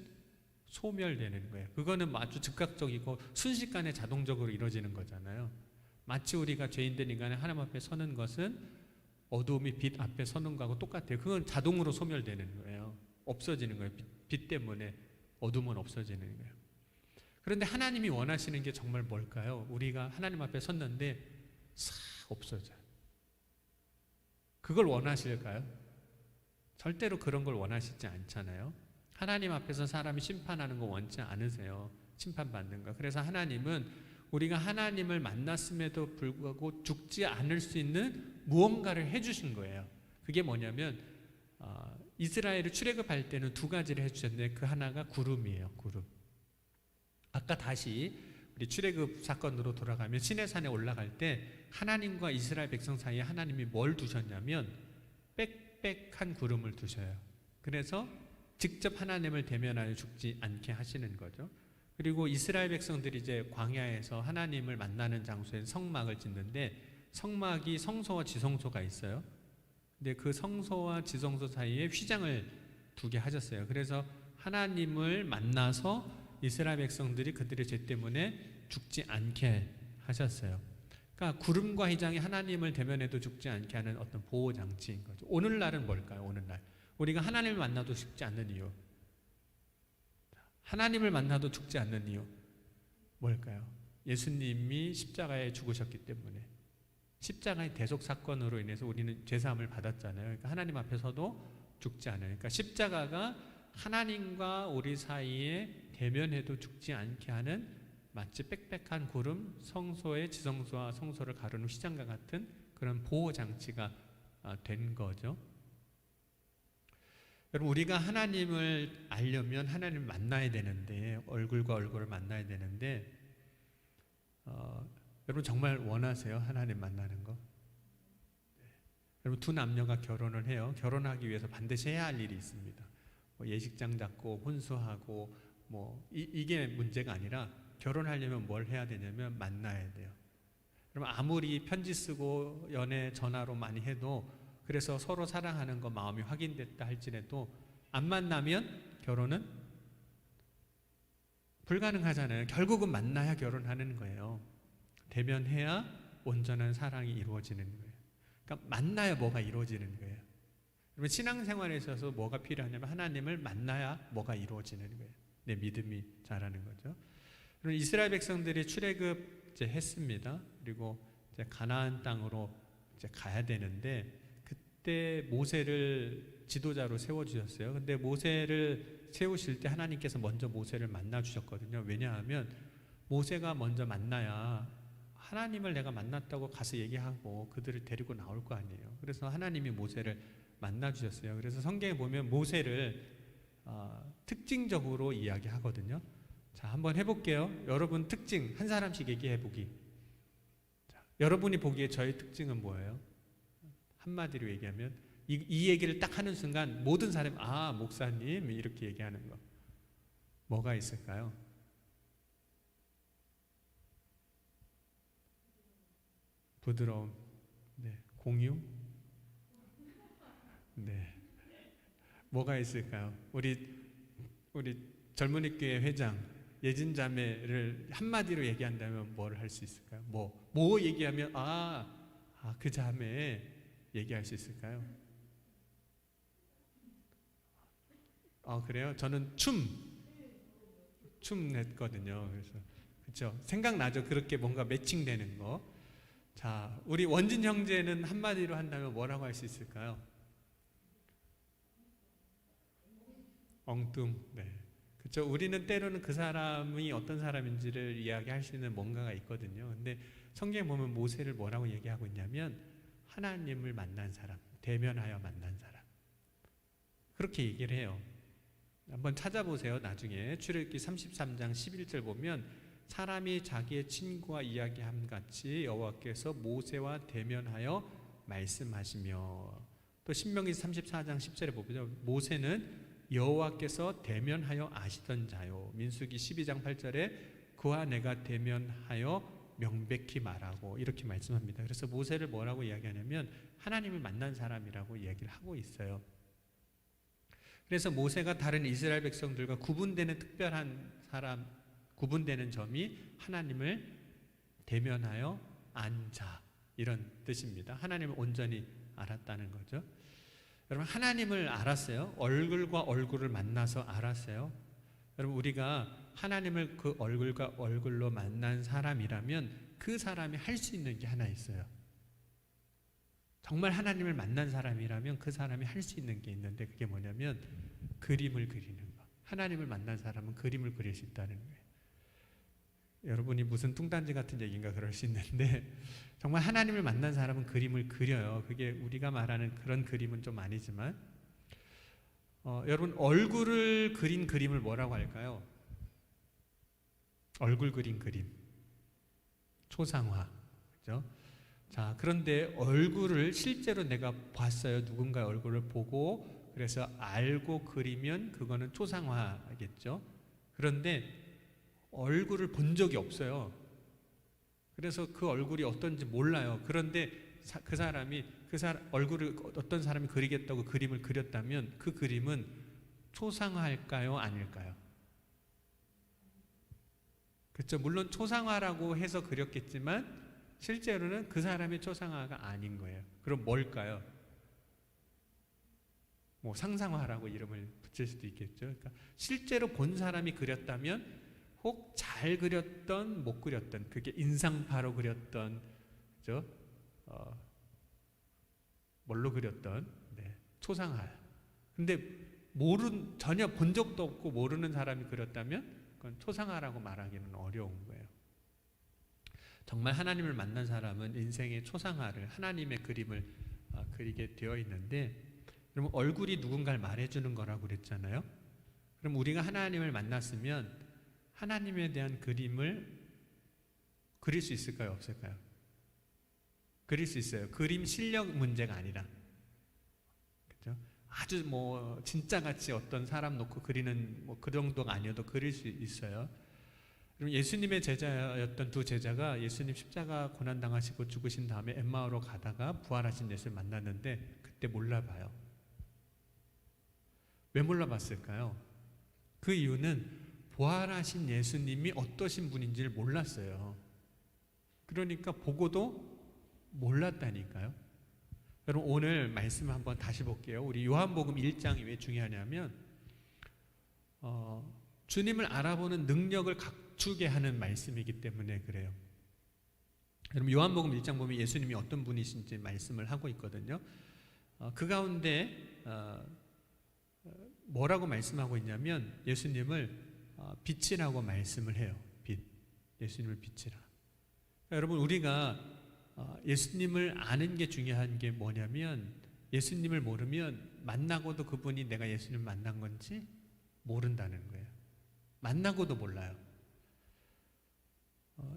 소멸되는 거예요. 그거는 아주 즉각적이고 순식간에 자동적으로 이루어지는 거잖아요. 마치 우리가 죄인된 인간이 하나님 앞에 서는 것은 어두움이 빛 앞에 서는 거하고 똑같아요. 그건 자동으로 소멸되는 거예요. 없어지는 거예요. 빛 때문에 어둠은 없어지는 거예요. 그런데 하나님이 원하시는 게 정말 뭘까요? 우리가 하나님 앞에 섰는데 싹 없어져요. 그걸 원하실까요? 절대로 그런 걸 원하시지 않잖아요. 하나님 앞에서 사람이 심판하는 거 원치 않으세요. 심판받는 거. 그래서 하나님은 우리가 하나님을 만났음에도 불구하고 죽지 않을 수 있는 무언가를 해주신 거예요. 그게 뭐냐면 이스라엘을 출애굽할 때는 두 가지를 해주셨는데 그 하나가 구름이에요. 구름. 아까 다시 우리 출애굽 사건으로 돌아가면 시내산에 올라갈 때 하나님과 이스라엘 백성 사이에 하나님이 뭘 두셨냐면 빽빽한 구름을 두셔요. 그래서 직접 하나님을 대면하여 죽지 않게 하시는 거죠. 그리고 이스라엘 백성들이 이제 광야에서 하나님을 만나는 장소에 성막을 짓는데 성막이 성소와 지성소가 있어요. 근데 그 성소와 지성소 사이에 휘장을 두게 하셨어요. 그래서 하나님을 만나서 이스라엘 백성들이 그들의 죄 때문에 죽지 않게 하셨어요. 그러니까 구름과 휘장이 하나님을 대면해도 죽지 않게 하는 어떤 보호 장치인 거죠. 오늘날은 뭘까요? 오늘날 우리가 하나님을 만나도 죽지 않는 이유, 하나님을 만나도 죽지 않는 이유 뭘까요? 예수님이 십자가에 죽으셨기 때문에 십자가의 대속 사건으로 인해서 우리는 죄사함을 받았잖아요. 그러니까 하나님 앞에서도 죽지 않아요. 그러니까 십자가가 하나님과 우리 사이에 대면해도 죽지 않게 하는 마치 빽빽한 구름, 성소의 지성소와 성소를 가르는 휘장과 같은 그런 보호 장치가 된 거죠. 여러분 우리가 하나님을 알려면 하나님을 만나야 되는데 얼굴과 얼굴을 만나야 되는데 여러분 정말 원하세요? 하나님 만나는 거? 여러분 두 남녀가 결혼을 해요. 결혼하기 위해서 반드시 해야 할 일이 있습니다. 뭐 예식장 잡고 혼수하고 뭐 이게 문제가 아니라 결혼하려면 뭘 해야 되냐면 만나야 돼요. 여러분 아무리 편지 쓰고 연애 전화로 많이 해도 그래서 서로 사랑하는 거 마음이 확인됐다 할지라도 안 만나면 결혼은 불가능하잖아요. 결국은 만나야 결혼하는 거예요. 대면해야 온전한 사랑이 이루어지는 거예요. 그러니까 만나야 뭐가 이루어지는 거예요. 여러분 신앙생활에 있어서 뭐가 필요하냐면 하나님을 만나야 뭐가 이루어지는 거예요. 내 믿음이 자라는 거죠. 그럼 이스라엘 백성들이 출애굽 이제 했습니다. 그리고 이제 가나안 땅으로 이제 가야 되는데 그때 모세를 지도자로 세워 주셨어요. 근데 모세를 세우실 때 하나님께서 먼저 모세를 만나 주셨거든요. 왜냐하면 모세가 먼저 만나야 하나님을 내가 만났다고 가서 얘기하고 그들을 데리고 나올 거 아니에요. 그래서 하나님이 모세를 만나 주셨어요. 그래서 성경에 보면 모세를 특징적으로 이야기하거든요. 자, 한번 해볼게요. 여러분 특징 한 사람씩 얘기해 보기. 자, 여러분이 보기에 저의 특징은 뭐예요? 한마디로 얘기하면 이 얘기를 딱 하는 순간 모든 사람이 아, 목사님 이렇게 얘기하는 거. 뭐가 있을까요? 부드러움, 네, 공유, 네, 뭐가 있을까요? 우리 젊은이 교회 회장 예진 자매를 한마디로 얘기한다면 뭘 할 수 있을까요? 뭐 얘기하면 그 자매 얘기할 수 있을까요? 그래요? 저는 춤 했거든요. 그래서 그렇죠. 생각나죠. 그렇게 뭔가 매칭되는 거. 자, 우리 원진 형제는 한마디로 한다면 뭐라고 할 수 있을까요? 엉뚱. 네. 그렇죠. 우리는 때로는 그 사람이 어떤 사람인지를 이야기할 수 있는 뭔가가 있거든요. 근데 성경에 보면 모세를 뭐라고 얘기하고 있냐면 하나님을 만난 사람, 대면하여 만난 사람. 그렇게 얘기를 해요. 한번 찾아보세요. 나중에 출애굽기 33장 11절 보면 사람이 자기의 친구와 이야기함 같이 여호와께서 모세와 대면하여 말씀하시며, 또 신명기 34장 10절에 보면 모세는 여호와께서 대면하여 아시던 자요. 민수기 12장 8절에 그와 내가 대면하여 명백히 말하고 이렇게 말씀합니다. 그래서 모세를 뭐라고 이야기하냐면 하나님을 만난 사람이라고 얘기를 하고 있어요. 그래서 모세가 다른 이스라엘 백성들과 구분되는 특별한 사람, 구분되는 점이 하나님을 대면하여 안 자, 이런 뜻입니다. 하나님을 온전히 알았다는 거죠. 여러분, 하나님을 알았어요? 얼굴과 얼굴을 만나서 알았어요? 여러분, 우리가 하나님을 그 얼굴과 얼굴로 만난 사람이라면 그 사람이 할 수 있는 게 하나 있어요. 정말 하나님을 만난 사람이라면 그 사람이 할 수 있는 게 있는데, 그게 뭐냐면 그림을 그리는 거. 하나님을 만난 사람은 그림을 그릴 수 있다는 거예요. 여러분이 무슨 뚱딴지 같은 얘기인가 그럴 수 있는데 정말 하나님을 만난 사람은 그림을 그려요. 그게 우리가 말하는 그런 그림은 좀 아니지만, 여러분, 얼굴을 그린 그림을 뭐라고 할까요? 얼굴 그린 그림, 초상화, 그죠? 자, 그런데 얼굴을 실제로 내가 봤어요. 누군가의 얼굴을 보고 그래서 알고 그리면 그거는 초상화겠죠. 그런데 얼굴을 본 적이 없어요. 그래서 그 얼굴이 어떤지 몰라요. 그런데 그 사람이 얼굴을 어떤 사람이 그리겠다고 그림을 그렸다면 그 그림은 초상화일까요? 아닐까요? 그렇죠. 물론 초상화라고 해서 그렸겠지만 실제로는 그 사람의 초상화가 아닌 거예요. 그럼 뭘까요? 뭐 상상화라고 이름을 붙일 수도 있겠죠. 그러니까 실제로 본 사람이 그렸다면 혹 잘 그렸던 못 그렸던, 그게 인상파로 그렸던, 그죠? 뭘로 그렸던, 네, 초상화. 근데 전혀 본 적도 없고 모르는 사람이 그렸다면 그건 초상화라고 말하기는 어려운 거예요. 정말 하나님을 만난 사람은 인생의 초상화를, 하나님의 그림을 그리게 되어 있는데, 그러면 얼굴이 누군가를 말해주는 거라고 그랬잖아요. 그럼 우리가 하나님을 만났으면 하나님에 대한 그림을 그릴 수 있을까요? 없을까요? 그릴 수 있어요. 그림 실력 문제가 아니라, 그렇죠? 아주 진짜 같이 어떤 사람 놓고 그리는 그 정도가 아니어도 그릴 수 있어요. 그럼 예수님의 제자였던 두 제자가 예수님 십자가 고난 당하시고 죽으신 다음에 엠마오로 가다가 부활하신 예수를 만났는데 그때 몰라봐요. 왜 몰라봤을까요? 그 이유는 부활하신 예수님이 어떠신 분인지를 몰랐어요. 그러니까 보고도 몰랐다니까요. 여러분, 오늘 말씀을 한번 다시 볼게요. 우리 요한복음 1장이 왜 중요하냐면 주님을 알아보는 능력을 갖추게 하는 말씀이기 때문에 그래요. 여러분, 요한복음 1장 보면 예수님이 어떤 분이신지 말씀을 하고 있거든요. 그 가운데 뭐라고 말씀하고 있냐면 예수님을 빛이라고 말씀을 해요. 빛. 예수님을 빛이라. 그러니까 여러분, 우리가 예수님을 아는 게 중요한 게 뭐냐면 예수님을 모르면 만나고도 그분이 내가 예수님을 만난 건지 모른다는 거예요. 만나고도 몰라요.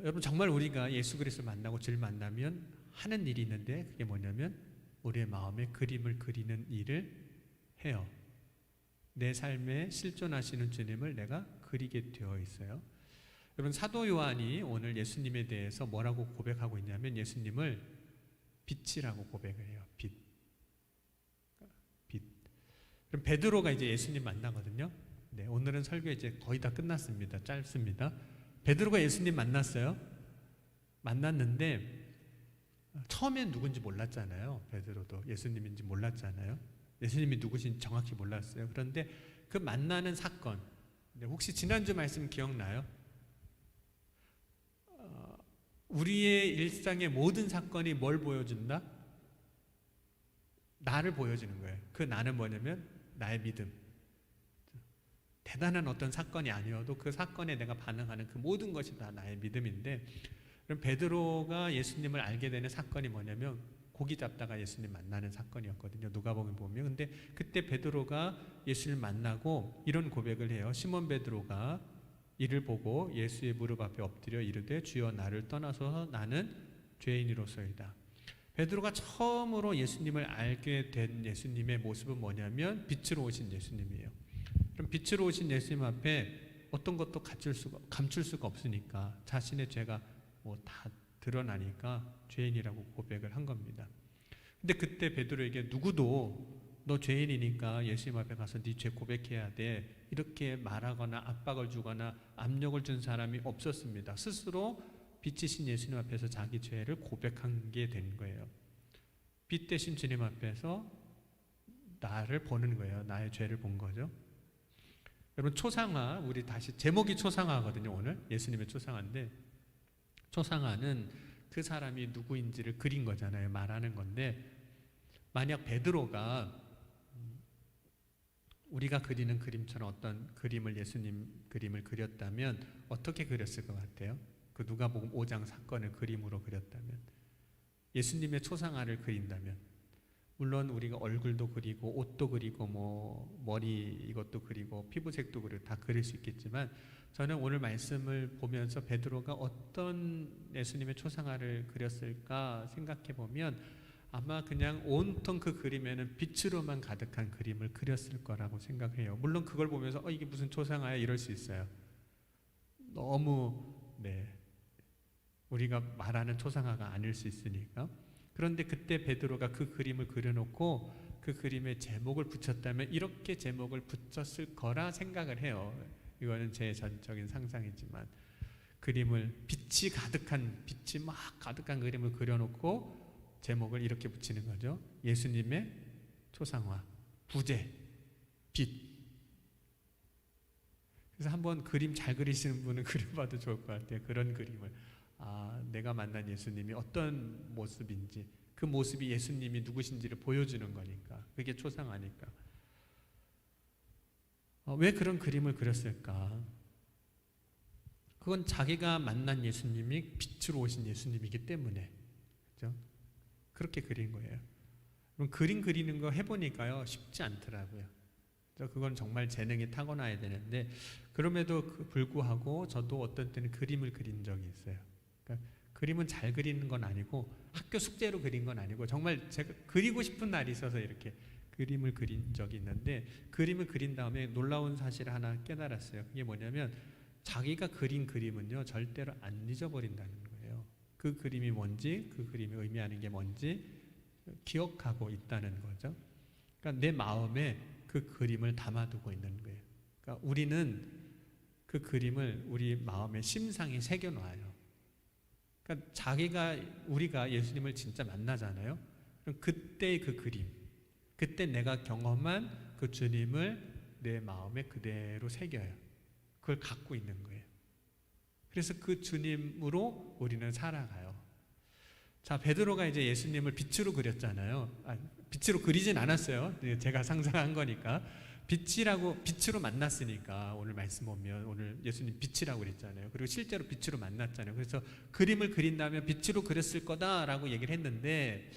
여러분, 정말 우리가 예수 그리스도를 만나고 주를 만나면 하는 일이 있는데 그게 뭐냐면 우리의 마음에 그림을 그리는 일을 해요. 내 삶에 실존하시는 주님을 내가 그리게 되어 있어요. 여러분, 사도 요한이 오늘 예수님에 대해서 뭐라고 고백하고 있냐면 예수님을 빛이라고 고백을 해요. 빛. 그럼 베드로가 이제 예수님 만나거든요. 네, 오늘은 설교 이제 거의 다 끝났습니다. 짧습니다. 베드로가 예수님 만났어요. 만났는데 처음엔 누군지 몰랐잖아요. 베드로도 예수님인지 몰랐잖아요. 예수님이 누구신지 정확히 몰랐어요. 그런데 그 만나는 사건, 혹시 지난주 말씀 기억나요? 우리의 일상의 모든 사건이 뭘 보여준다? 나를 보여주는 거예요. 그 나는 뭐냐면 나의 믿음. 대단한 어떤 사건이 아니어도 그 사건에 내가 반응하는 그 모든 것이 다 나의 믿음인데, 그럼 베드로가 예수님을 알게 되는 사건이 뭐냐면 고기 잡다가 예수님 만나는 사건이었거든요. 누가복음 보면. 근데 그때 베드로가 예수를 만나고 이런 고백을 해요. 시몬 베드로가 이를 보고 예수의 무릎 앞에 엎드려 이르되 주여 나를 떠나소서 나는 죄인이로소이다. 베드로가 처음으로 예수님을 알게 된 예수님의 모습은 뭐냐면 빛으로 오신 예수님이에요. 그럼 빛으로 오신 예수님 앞에 어떤 것도 감출 수가 없으니까 자신의 죄가 뭐 다 드러나니까 죄인이라고 고백을 한 겁니다. 근데 그때 베드로에게 누구도 너 죄인이니까 예수님 앞에 가서 네 죄 고백해야 돼 이렇게 말하거나 압박을 주거나 압력을 준 사람이 없었습니다. 스스로 빛이신 예수님 앞에서 자기 죄를 고백한 게 된 거예요. 빛 대신 주님 앞에서 나를 보는 거예요. 나의 죄를 본 거죠. 여러분, 초상화, 우리 다시 제목이 초상화거든요. 오늘 예수님의 초상화인데, 초상화는 그 사람이 누구인지를 그린 거잖아요. 말하는 건데, 만약 베드로가 우리가 그리는 그림처럼 어떤 그림을, 예수님 그림을 그렸다면 어떻게 그렸을 것 같아요? 그 누가복음 5장 사건을 그림으로 그렸다면, 예수님의 초상화를 그린다면, 물론 우리가 얼굴도 그리고 옷도 그리고 뭐 머리 이것도 그리고 피부색도 그리고 다 그릴 수 있겠지만, 저는 오늘 말씀을 보면서 베드로가 어떤 예수님의 초상화를 그렸을까 생각해 보면 아마 그냥 온통 그 그림에는 빛으로만 가득한 그림을 그렸을 거라고 생각해요. 물론 그걸 보면서 이게 무슨 초상화야 이럴 수 있어요. 너무 우리가 말하는 초상화가 아닐 수 있으니까. 그런데 그때 베드로가 그 그림을 그려놓고 그 그림에 제목을 붙였다면 이렇게 제목을 붙였을 거라 생각을 해요. 이거는 제 전적인 상상이지만, 그림을 빛이 막 가득한 그림을 그려놓고 제목을 이렇게 붙이는 거죠. 예수님의 초상화, 부재, 빛. 그래서 한번 그림 잘 그리시는 분은 그려봐도 좋을 것 같아요. 그런 그림을. 내가 만난 예수님이 어떤 모습인지, 그 모습이 예수님이 누구신지를 보여주는 거니까. 그게 초상화니까. 왜 그런 그림을 그렸을까? 그건 자기가 만난 예수님이 빛으로 오신 예수님이기 때문에, 그렇죠? 그렇게 그린 거예요. 그럼 그림 그리는 거 해보니까요, 쉽지 않더라고요. 그건 정말 재능이 타고나야 되는데, 그럼에도 불구하고 저도 어떤 때는 그림을 그린 적이 있어요. 그러니까 그림은 잘 그리는 건 아니고 학교 숙제로 그린 건 아니고 정말 제가 그리고 싶은 날이 있어서 이렇게 그림을 그린 적이 있는데, 그림을 그린 다음에 놀라운 사실을 하나 깨달았어요. 그게 뭐냐면 자기가 그린 그림은요 절대로 안 잊어버린다는 거예요. 그 그림이 뭔지, 그 그림이 의미하는 게 뭔지 기억하고 있다는 거죠. 그러니까 내 마음에 그 그림을 담아두고 있는 거예요. 그러니까 우리는 그 그림을 우리 마음에 심상에 새겨놔요. 그러니까 우리가 예수님을 진짜 만나잖아요. 그럼 그때의 그 그림, 그때 내가 경험한 그 주님을 내 마음에 그대로 새겨요. 그걸 갖고 있는 거예요. 그래서 그 주님으로 우리는 살아가요. 자, 베드로가 이제 예수님을 빛으로 그렸잖아요. 빛으로 그리진 않았어요. 제가 상상한 거니까. 빛으로 만났으니까, 오늘 말씀 보면 오늘 예수님 빛이라고 그랬잖아요. 그리고 실제로 빛으로 만났잖아요. 그래서 그림을 그린다면 빛으로 그렸을 거다라고 얘기를 했는데,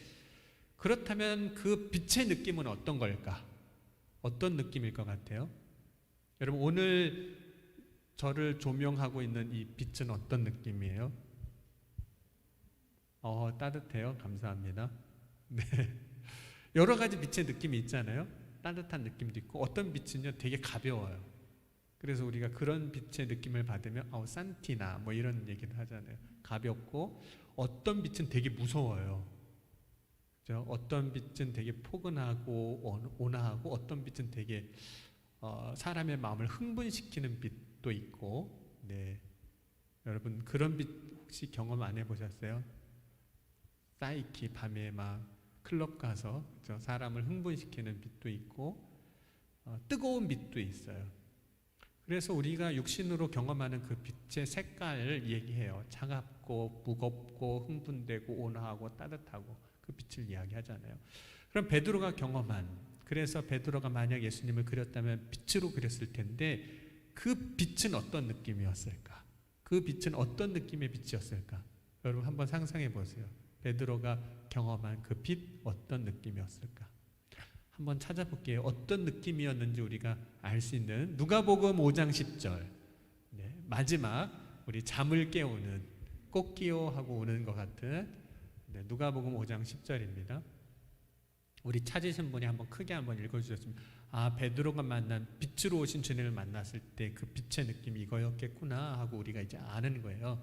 그렇다면 그 빛의 느낌은 어떤 걸까? 어떤 느낌일 것 같아요? 여러분, 오늘 저를 조명하고 있는 이 빛은 어떤 느낌이에요? 따뜻해요. 감사합니다. 네. 여러 가지 빛의 느낌이 있잖아요. 따뜻한 느낌도 있고 어떤 빛은요 되게 가벼워요. 그래서 우리가 그런 빛의 느낌을 받으면 산티나 뭐 이런 얘기도 하잖아요. 가볍고 어떤 빛은 되게 무서워요. 그죠? 어떤 빛은 되게 포근하고 온화하고 어떤 빛은 되게 사람의 마음을 흥분시키는 빛도 있고. 네. 여러분 그런 빛 혹시 경험 안 해보셨어요? 사이키 밤에 막 클럽 가서 그죠? 사람을 흥분시키는 빛도 있고 뜨거운 빛도 있어요. 그래서 우리가 육신으로 경험하는 그 빛의 색깔을 얘기해요. 차갑고 무겁고 흥분되고 온화하고 따뜻하고 그 빛을 이야기하잖아요. 그럼 베드로가 경험한, 그래서 베드로가 만약 예수님을 그렸다면 빛으로 그렸을 텐데 그 빛은 어떤 느낌이었을까? 그 빛은 어떤 느낌의 빛이었을까? 여러분 한번 상상해 보세요. 베드로가 경험한 그 빛 어떤 느낌이었을까? 한번 찾아볼게요. 어떤 느낌이었는지 우리가 알 수 있는 누가복음 5장 10절. 네, 마지막 우리 잠을 깨우는 꽃기호 하고 오는 것 같은 누가복음 5장 10절입니다. 우리 찾으신 분이 한번 크게 한번 읽어주셨으면 베드로가 만난 빛으로 오신 주님을 만났을 때 그 빛의 느낌이 이거였겠구나 하고 우리가 이제 아는 거예요.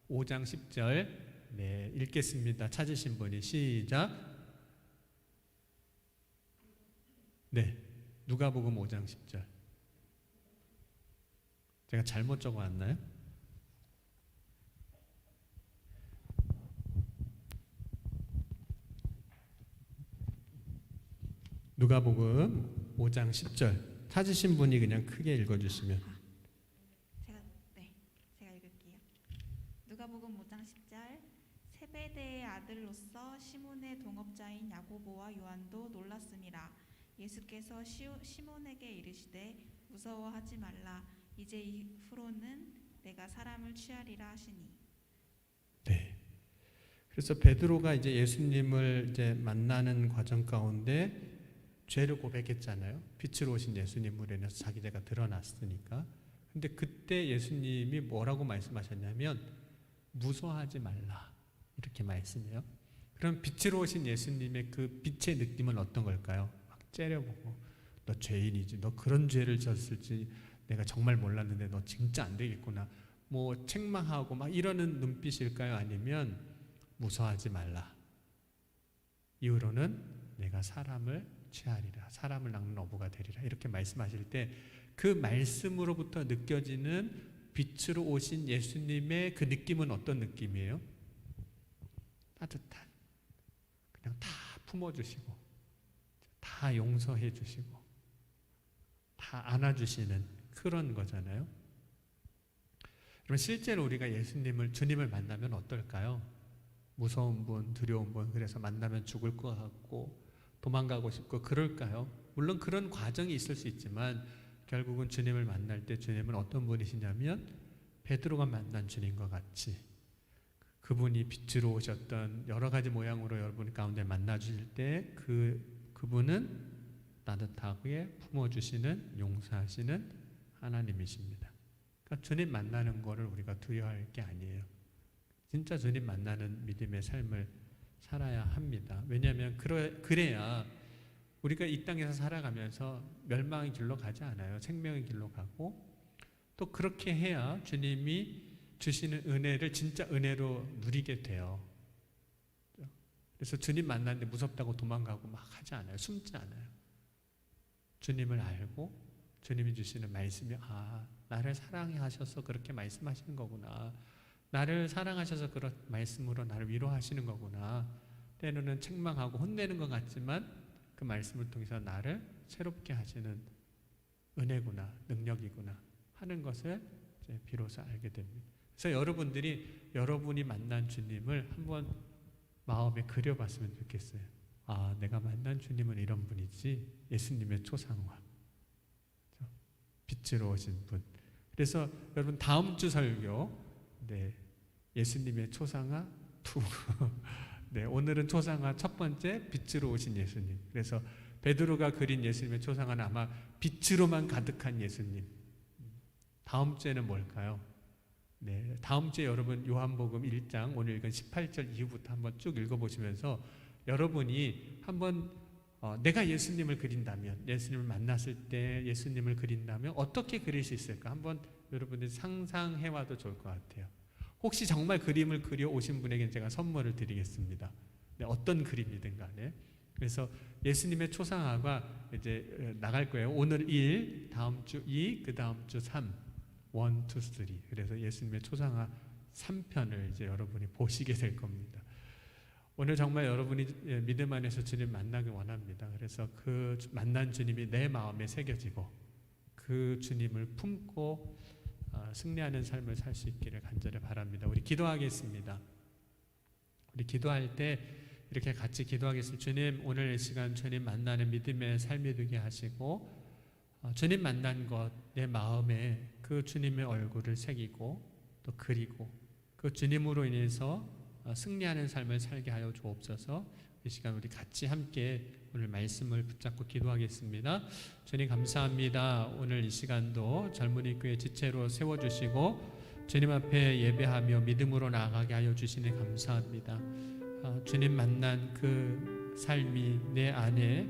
5장 10절 네, 읽겠습니다. 찾으신 분이 시작. 네, 누가복음 5장 10절. 제가 잘못 적어왔나요? 누가복음 5장 10절 찾으신 분이 그냥 크게 읽어주시면. 제가 읽을게요. 누가복음 5장 10절. 세베대의 아들로서 시몬의 동업자인 야고보와 요한도 놀랐음이라. 예수께서 시몬에게 이르시되 무서워하지 말라. 이제 이후로는 내가 사람을 취하리라 하시니. 네. 그래서 베드로가 이제 예수님을 이제 만나는 과정 가운데 죄를 고백했잖아요. 빛으로 오신 예수님으로 인해서 자기 죄가 드러났으니까. 근데 그때 예수님이 뭐라고 말씀하셨냐면 무서워하지 말라 이렇게 말씀해요. 그럼 빛으로 오신 예수님의 그 빛의 느낌은 어떤 걸까요? 막 째려보고 너 죄인이지, 너 그런 죄를 졌을지 내가 정말 몰랐는데 너 진짜 안 되겠구나, 뭐 책망하고 막 이러는 눈빛일까요? 아니면 무서워하지 말라, 이후로는 내가 사람을 취하리라, 사람을 낚는 어부가 되리라, 이렇게 말씀하실 때 그 말씀으로부터 느껴지는 빛으로 오신 예수님의 그 느낌은 어떤 느낌이에요? 따뜻한, 그냥 다 품어주시고 다 용서해 주시고 다 안아주시는 그런 거잖아요. 그럼 실제로 우리가 주님을 만나면 어떨까요? 무서운 분, 두려운 분, 그래서 만나면 죽을 것 같고 도망가고 싶고 그럴까요? 물론 그런 과정이 있을 수 있지만 결국은 주님을 만날 때 주님은 어떤 분이시냐면 베드로가 만난 주님과 같이 그분이 빛으로 오셨던 여러 가지 모양으로 여러분 가운데 만나 주실 때 그분은 따뜻하게 품어주시는, 용서하시는 하나님이십니다. 그러니까 주님 만나는 거를 우리가 두려워할 게 아니에요. 진짜 주님 만나는 믿음의 삶을 살아야 합니다. 왜냐하면 그래야 우리가 이 땅에서 살아가면서 멸망의 길로 가지 않아요. 생명의 길로 가고, 또 그렇게 해야 주님이 주시는 은혜를 진짜 은혜로 누리게 돼요. 그래서 주님 만났는데 무섭다고 도망가고 막 하지 않아요. 숨지 않아요. 주님을 알고 주님이 주시는 말씀이 나를 사랑하셔서 그렇게 말씀하시는 거구나, 나를 사랑하셔서 그런 말씀으로 나를 위로하시는 거구나, 때로는 책망하고 혼내는 것 같지만 그 말씀을 통해서 나를 새롭게 하시는 은혜구나, 능력이구나 하는 것을 이제 비로소 알게 됩니다. 그래서 여러분이 만난 주님을 한번 마음에 그려봤으면 좋겠어요. 내가 만난 주님은 이런 분이지, 예수님의 초상화, 빛으로 오신 분. 그래서 여러분 다음 주 설교 예수님의 초상화 2 네, 오늘은 초상화 첫 번째, 빛으로 오신 예수님. 그래서 베드로가 그린 예수님의 초상화는 아마 빛으로만 가득한 예수님. 다음 주에는 뭘까요? 네, 다음 주에 여러분 요한복음 1장 오늘 읽은 18절 이후부터 한번 쭉 읽어보시면서 여러분이 한번 내가 예수님을 그린다면, 예수님을 만났을 때 예수님을 그린다면 어떻게 그릴 수 있을까? 한번 여러분들이 상상해와도 좋을 것 같아요. 혹시 정말 그림을 그려 오신 분에게 제가 선물을 드리겠습니다. 네, 어떤 그림이든 간에. 그래서 예수님의 초상화가 이제 나갈 거예요. 오늘 1, 다음 주 2, 그 다음 주 3, 1, 2, 3. 그래서 예수님의 초상화 3편을 이제 여러분이 보시게 될 겁니다. 오늘 정말 여러분이 믿음 안에서 주님 만나기 원합니다. 그래서 그 만난 주님이 내 마음에 새겨지고 그 주님을 품고 승리하는 삶을 살 수 있기를 간절히 바랍니다. 우리 기도하겠습니다. 우리 기도할 때 이렇게 같이 기도하겠습니다. 주님, 오늘 이 시간 주님 만나는 믿음의 삶이 되게 하시고 주님 만난 것 내 마음에 그 주님의 얼굴을 새기고 또 그리고 그 주님으로 인해서 승리하는 삶을 살게 하여 주옵소서. 이 시간 우리 같이 함께 오늘 말씀을 붙잡고 기도하겠습니다. 주님 감사합니다. 오늘 이 시간도 젊은이 교회 지체로 세워주시고 주님 앞에 예배하며 믿음으로 나아가게 하여 주시니 감사합니다. 주님 만난 그 삶이 내 안에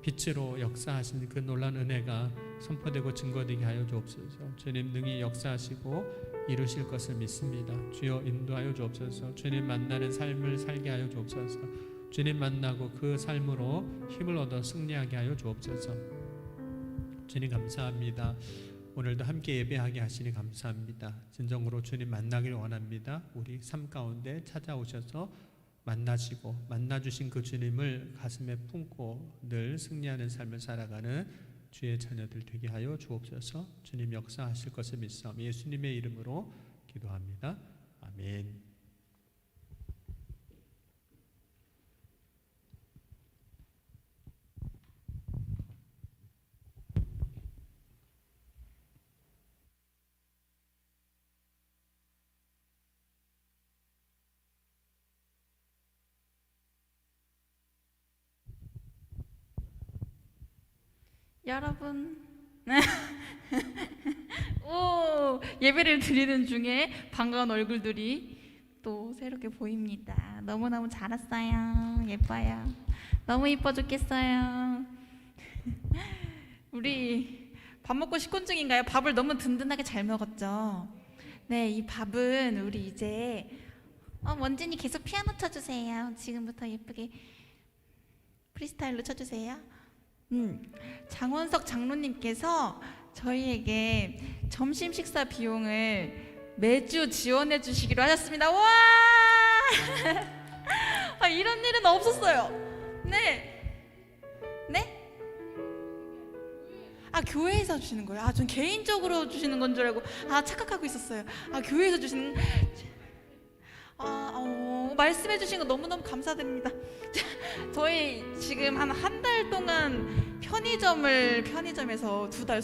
빛으로 역사하신 그 놀라운 은혜가 선포되고 증거되게 하여 주옵소서. 주님 능히 역사하시고 이루실 것을 믿습니다. 주여 인도하여 주옵소서. 주님 만나는 삶을 살게 하여 주옵소서. 주님 만나고 그 삶으로 힘을 얻어 승리하게 하여 주옵소서. 주님 감사합니다. 오늘도 함께 예배하게 하시니 감사합니다. 진정으로 주님 만나길 원합니다. 우리 삶 가운데 찾아오셔서 만나시고 만나주신 그 주님을 가슴에 품고 늘 승리하는 삶을 살아가는 주의 자녀들 되게 하여 주옵소서. 주님 역사하실 것을 믿사오며 예수님의 이름으로 기도합니다. 아멘. 여러분, 오, 예배를 드리는 중에 반가운 얼굴들이 또 새롭게 보입니다. 너무너무 잘 왔어요. 예뻐요. 너무 이뻐 죽겠어요. 우리 밥 먹고 식곤증인가요? 밥을 너무 든든하게 잘 먹었죠? 네, 이 밥은 우리 이제 원진이 계속 피아노 쳐주세요. 지금부터 예쁘게 프리스타일로 쳐주세요. 장원석 장로님께서 저희에게 점심 식사 비용을 매주 지원해 주시기로 하셨습니다. 와! 이런 일은 없었어요. 네? 교회에서 주시는 거예요. 전 개인적으로 주시는 건 줄 알고 착각하고 있었어요. 교회에서 주시는. 말씀해 주신 거 너무너무 감사드립니다. 저희 지금 한 달 동안 편의점에서 두 달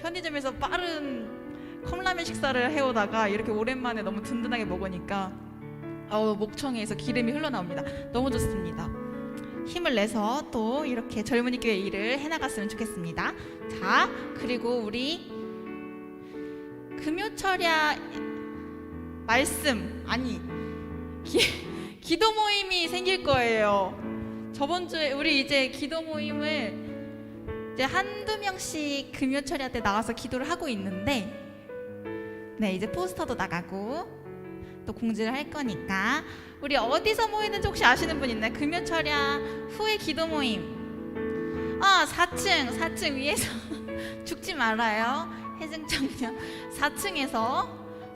편의점에서 빠른 컵라면 식사를 해오다가 이렇게 오랜만에 너무 든든하게 먹으니까 목청에서 기름이 흘러나옵니다. 너무 좋습니다. 힘을 내서 또 이렇게 젊은이 교회 일을 해나갔으면 좋겠습니다. 자, 그리고 우리 금요철야 말씀 기도 모임이 생길 거예요. 저번 주에 우리 이제 기도 모임을 이제 한두 명씩 금요철야 때 나와서 기도를 하고 있는데, 네, 이제 포스터도 나가고 또 공지를 할 거니까 우리 어디서 모이는지 혹시 아시는 분 있나요? 금요철야 후에 기도 모임 4층 위에서 죽지 말아요. 해증청년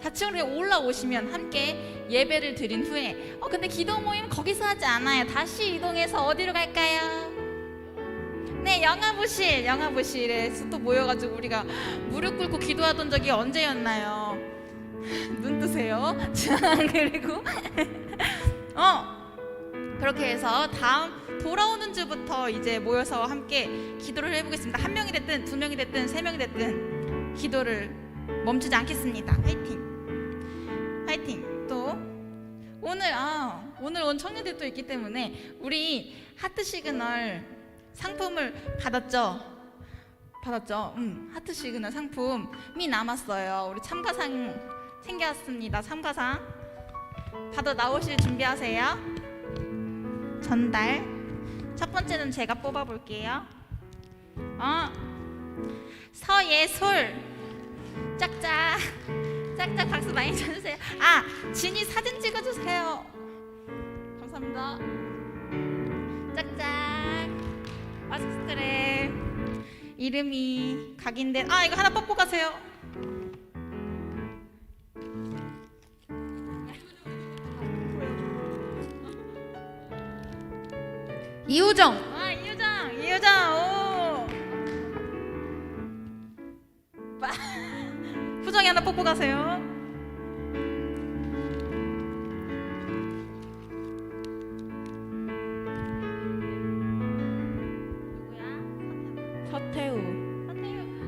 4층으로 올라오시면 함께 예배를 드린 후에 근데 기도 모임 거기서 하지 않아요. 다시 이동해서 어디로 갈까요? 네, 영화부실에서 또 모여가지고 우리가 무릎 꿇고 기도하던 적이 언제였나요? 눈 뜨세요. 그리고 그렇게 해서 다음 돌아오는 주부터 이제 모여서 함께 기도를 해보겠습니다. 한 명이 됐든 두 명이 됐든 세 명이 됐든 기도를 멈추지 않겠습니다. 화이팅! 또 오늘 온 청년들이 또 있기 때문에 우리 하트 시그널 상품을 받았죠? 하트 시그널 상품이 남았어요. 우리 참가상 챙겨왔습니다. 참가상 받아 나오실 준비하세요. 전달. 첫 번째는 제가 뽑아볼게요. 서예솔. 짝짝. 짝짝 박수 많이 쳐주세요. 진이 사진 찍어주세요. 감사합니다. 짝짝. 마스크스트랩. 이름이 각인데 이거 하나 뽑고 가세요. 이우정. 이우정. 오. 후정이 하나 뽑고 가세요. 누구야?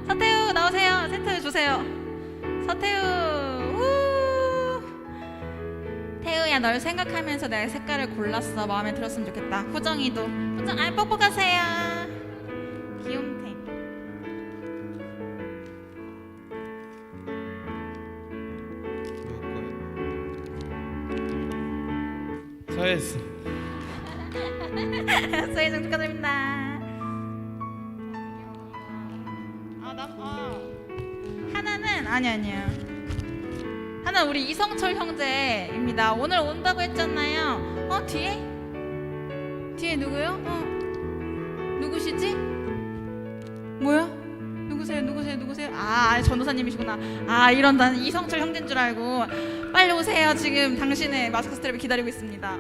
서태우 나오세요. 세트 주세요. 서태우. 태우야, 널 생각하면서 내가 색깔을 골랐어. 마음에 들었으면 좋겠다. 후정이도. 후정, 뽑고 가세요. 귀염탱. 서예스. 서예정 축하드립니다. 하나는 아니야. 하나는 우리 이성철 형제입니다. 오늘 온다고 했잖아요. 뒤에 누구요? 누구시지? 뭐야? 누구세요? 전도사님이시구나. 이런 난 이성철 형제인 줄 알고. 빨리 오세요. 지금 당신의 마스크 스트랩을 기다리고 있습니다.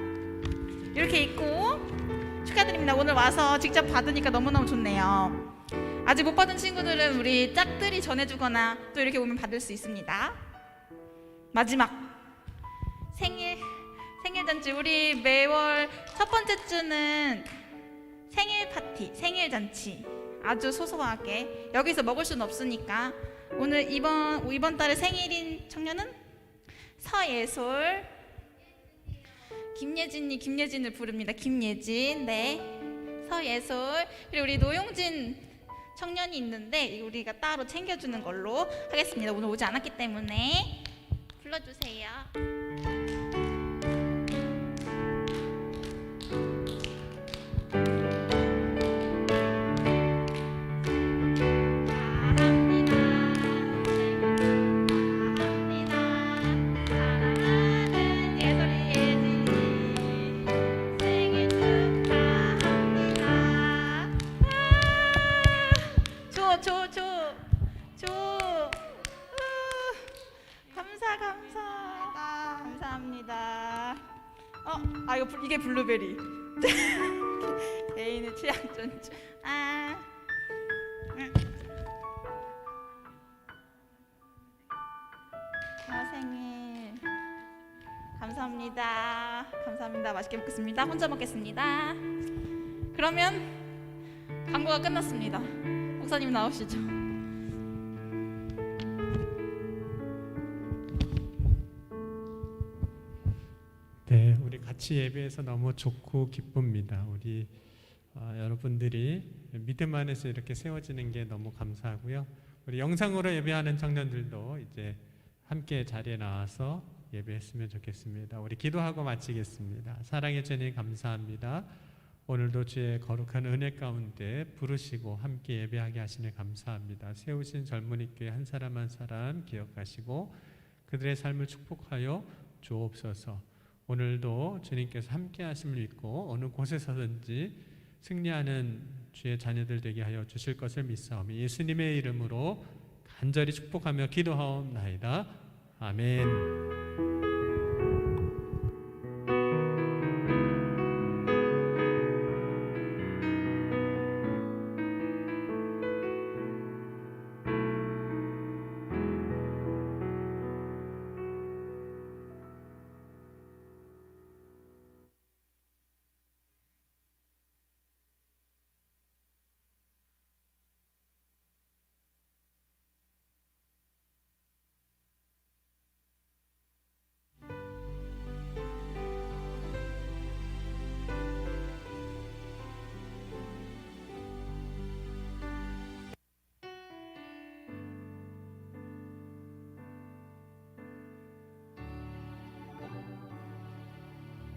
이렇게 있고 축하드립니다. 오늘 와서 직접 받으니까 너무너무 좋네요. 아직 못 받은 친구들은 우리 짝들이 전해주거나 또 이렇게 오면 받을 수 있습니다. 마지막 생일 잔치. 우리 매월 첫 번째 주는 생일 파티, 생일 잔치. 아주 소소하게 여기서 먹을 수는 없으니까 오늘 이번 달에 생일인 청년은 서예솔, 김예진을 부릅니다. 김예진, 네, 서예솔. 그리고 우리 노용진 청년이 있는데 우리가 따로 챙겨주는 걸로 하겠습니다. 오늘 오지 않았기 때문에 불러주세요. 감사합니다. 이게 블루베리. 개인의 취향 존중. 생일 감사합니다. 맛있게 먹겠습니다. 혼자 먹겠습니다. 그러면 광고가 끝났습니다. 목사님 나오시죠. 네, 우리 같이 예배해서 너무 좋고 기쁩니다. 우리 여러분들이 믿음 안에서 이렇게 세워지는 게 너무 감사하고요. 우리 영상으로 예배하는 청년들도 이제 함께 자리에 나와서 예배했으면 좋겠습니다. 우리 기도하고 마치겠습니다. 사랑의 주님 감사합니다. 오늘도 주의 거룩한 은혜 가운데 부르시고 함께 예배하게 하시니 감사합니다. 세우신 젊은이 교회 한 사람 한 사람 기억하시고 그들의 삶을 축복하여 주옵소서. 오늘도 주님께서 함께 하심을 믿고 어느 곳에서든지 승리하는 주의 자녀들 되게 하여 주실 것을 믿사오니 예수님의 이름으로 간절히 축복하며 기도하옵나이다. 아멘.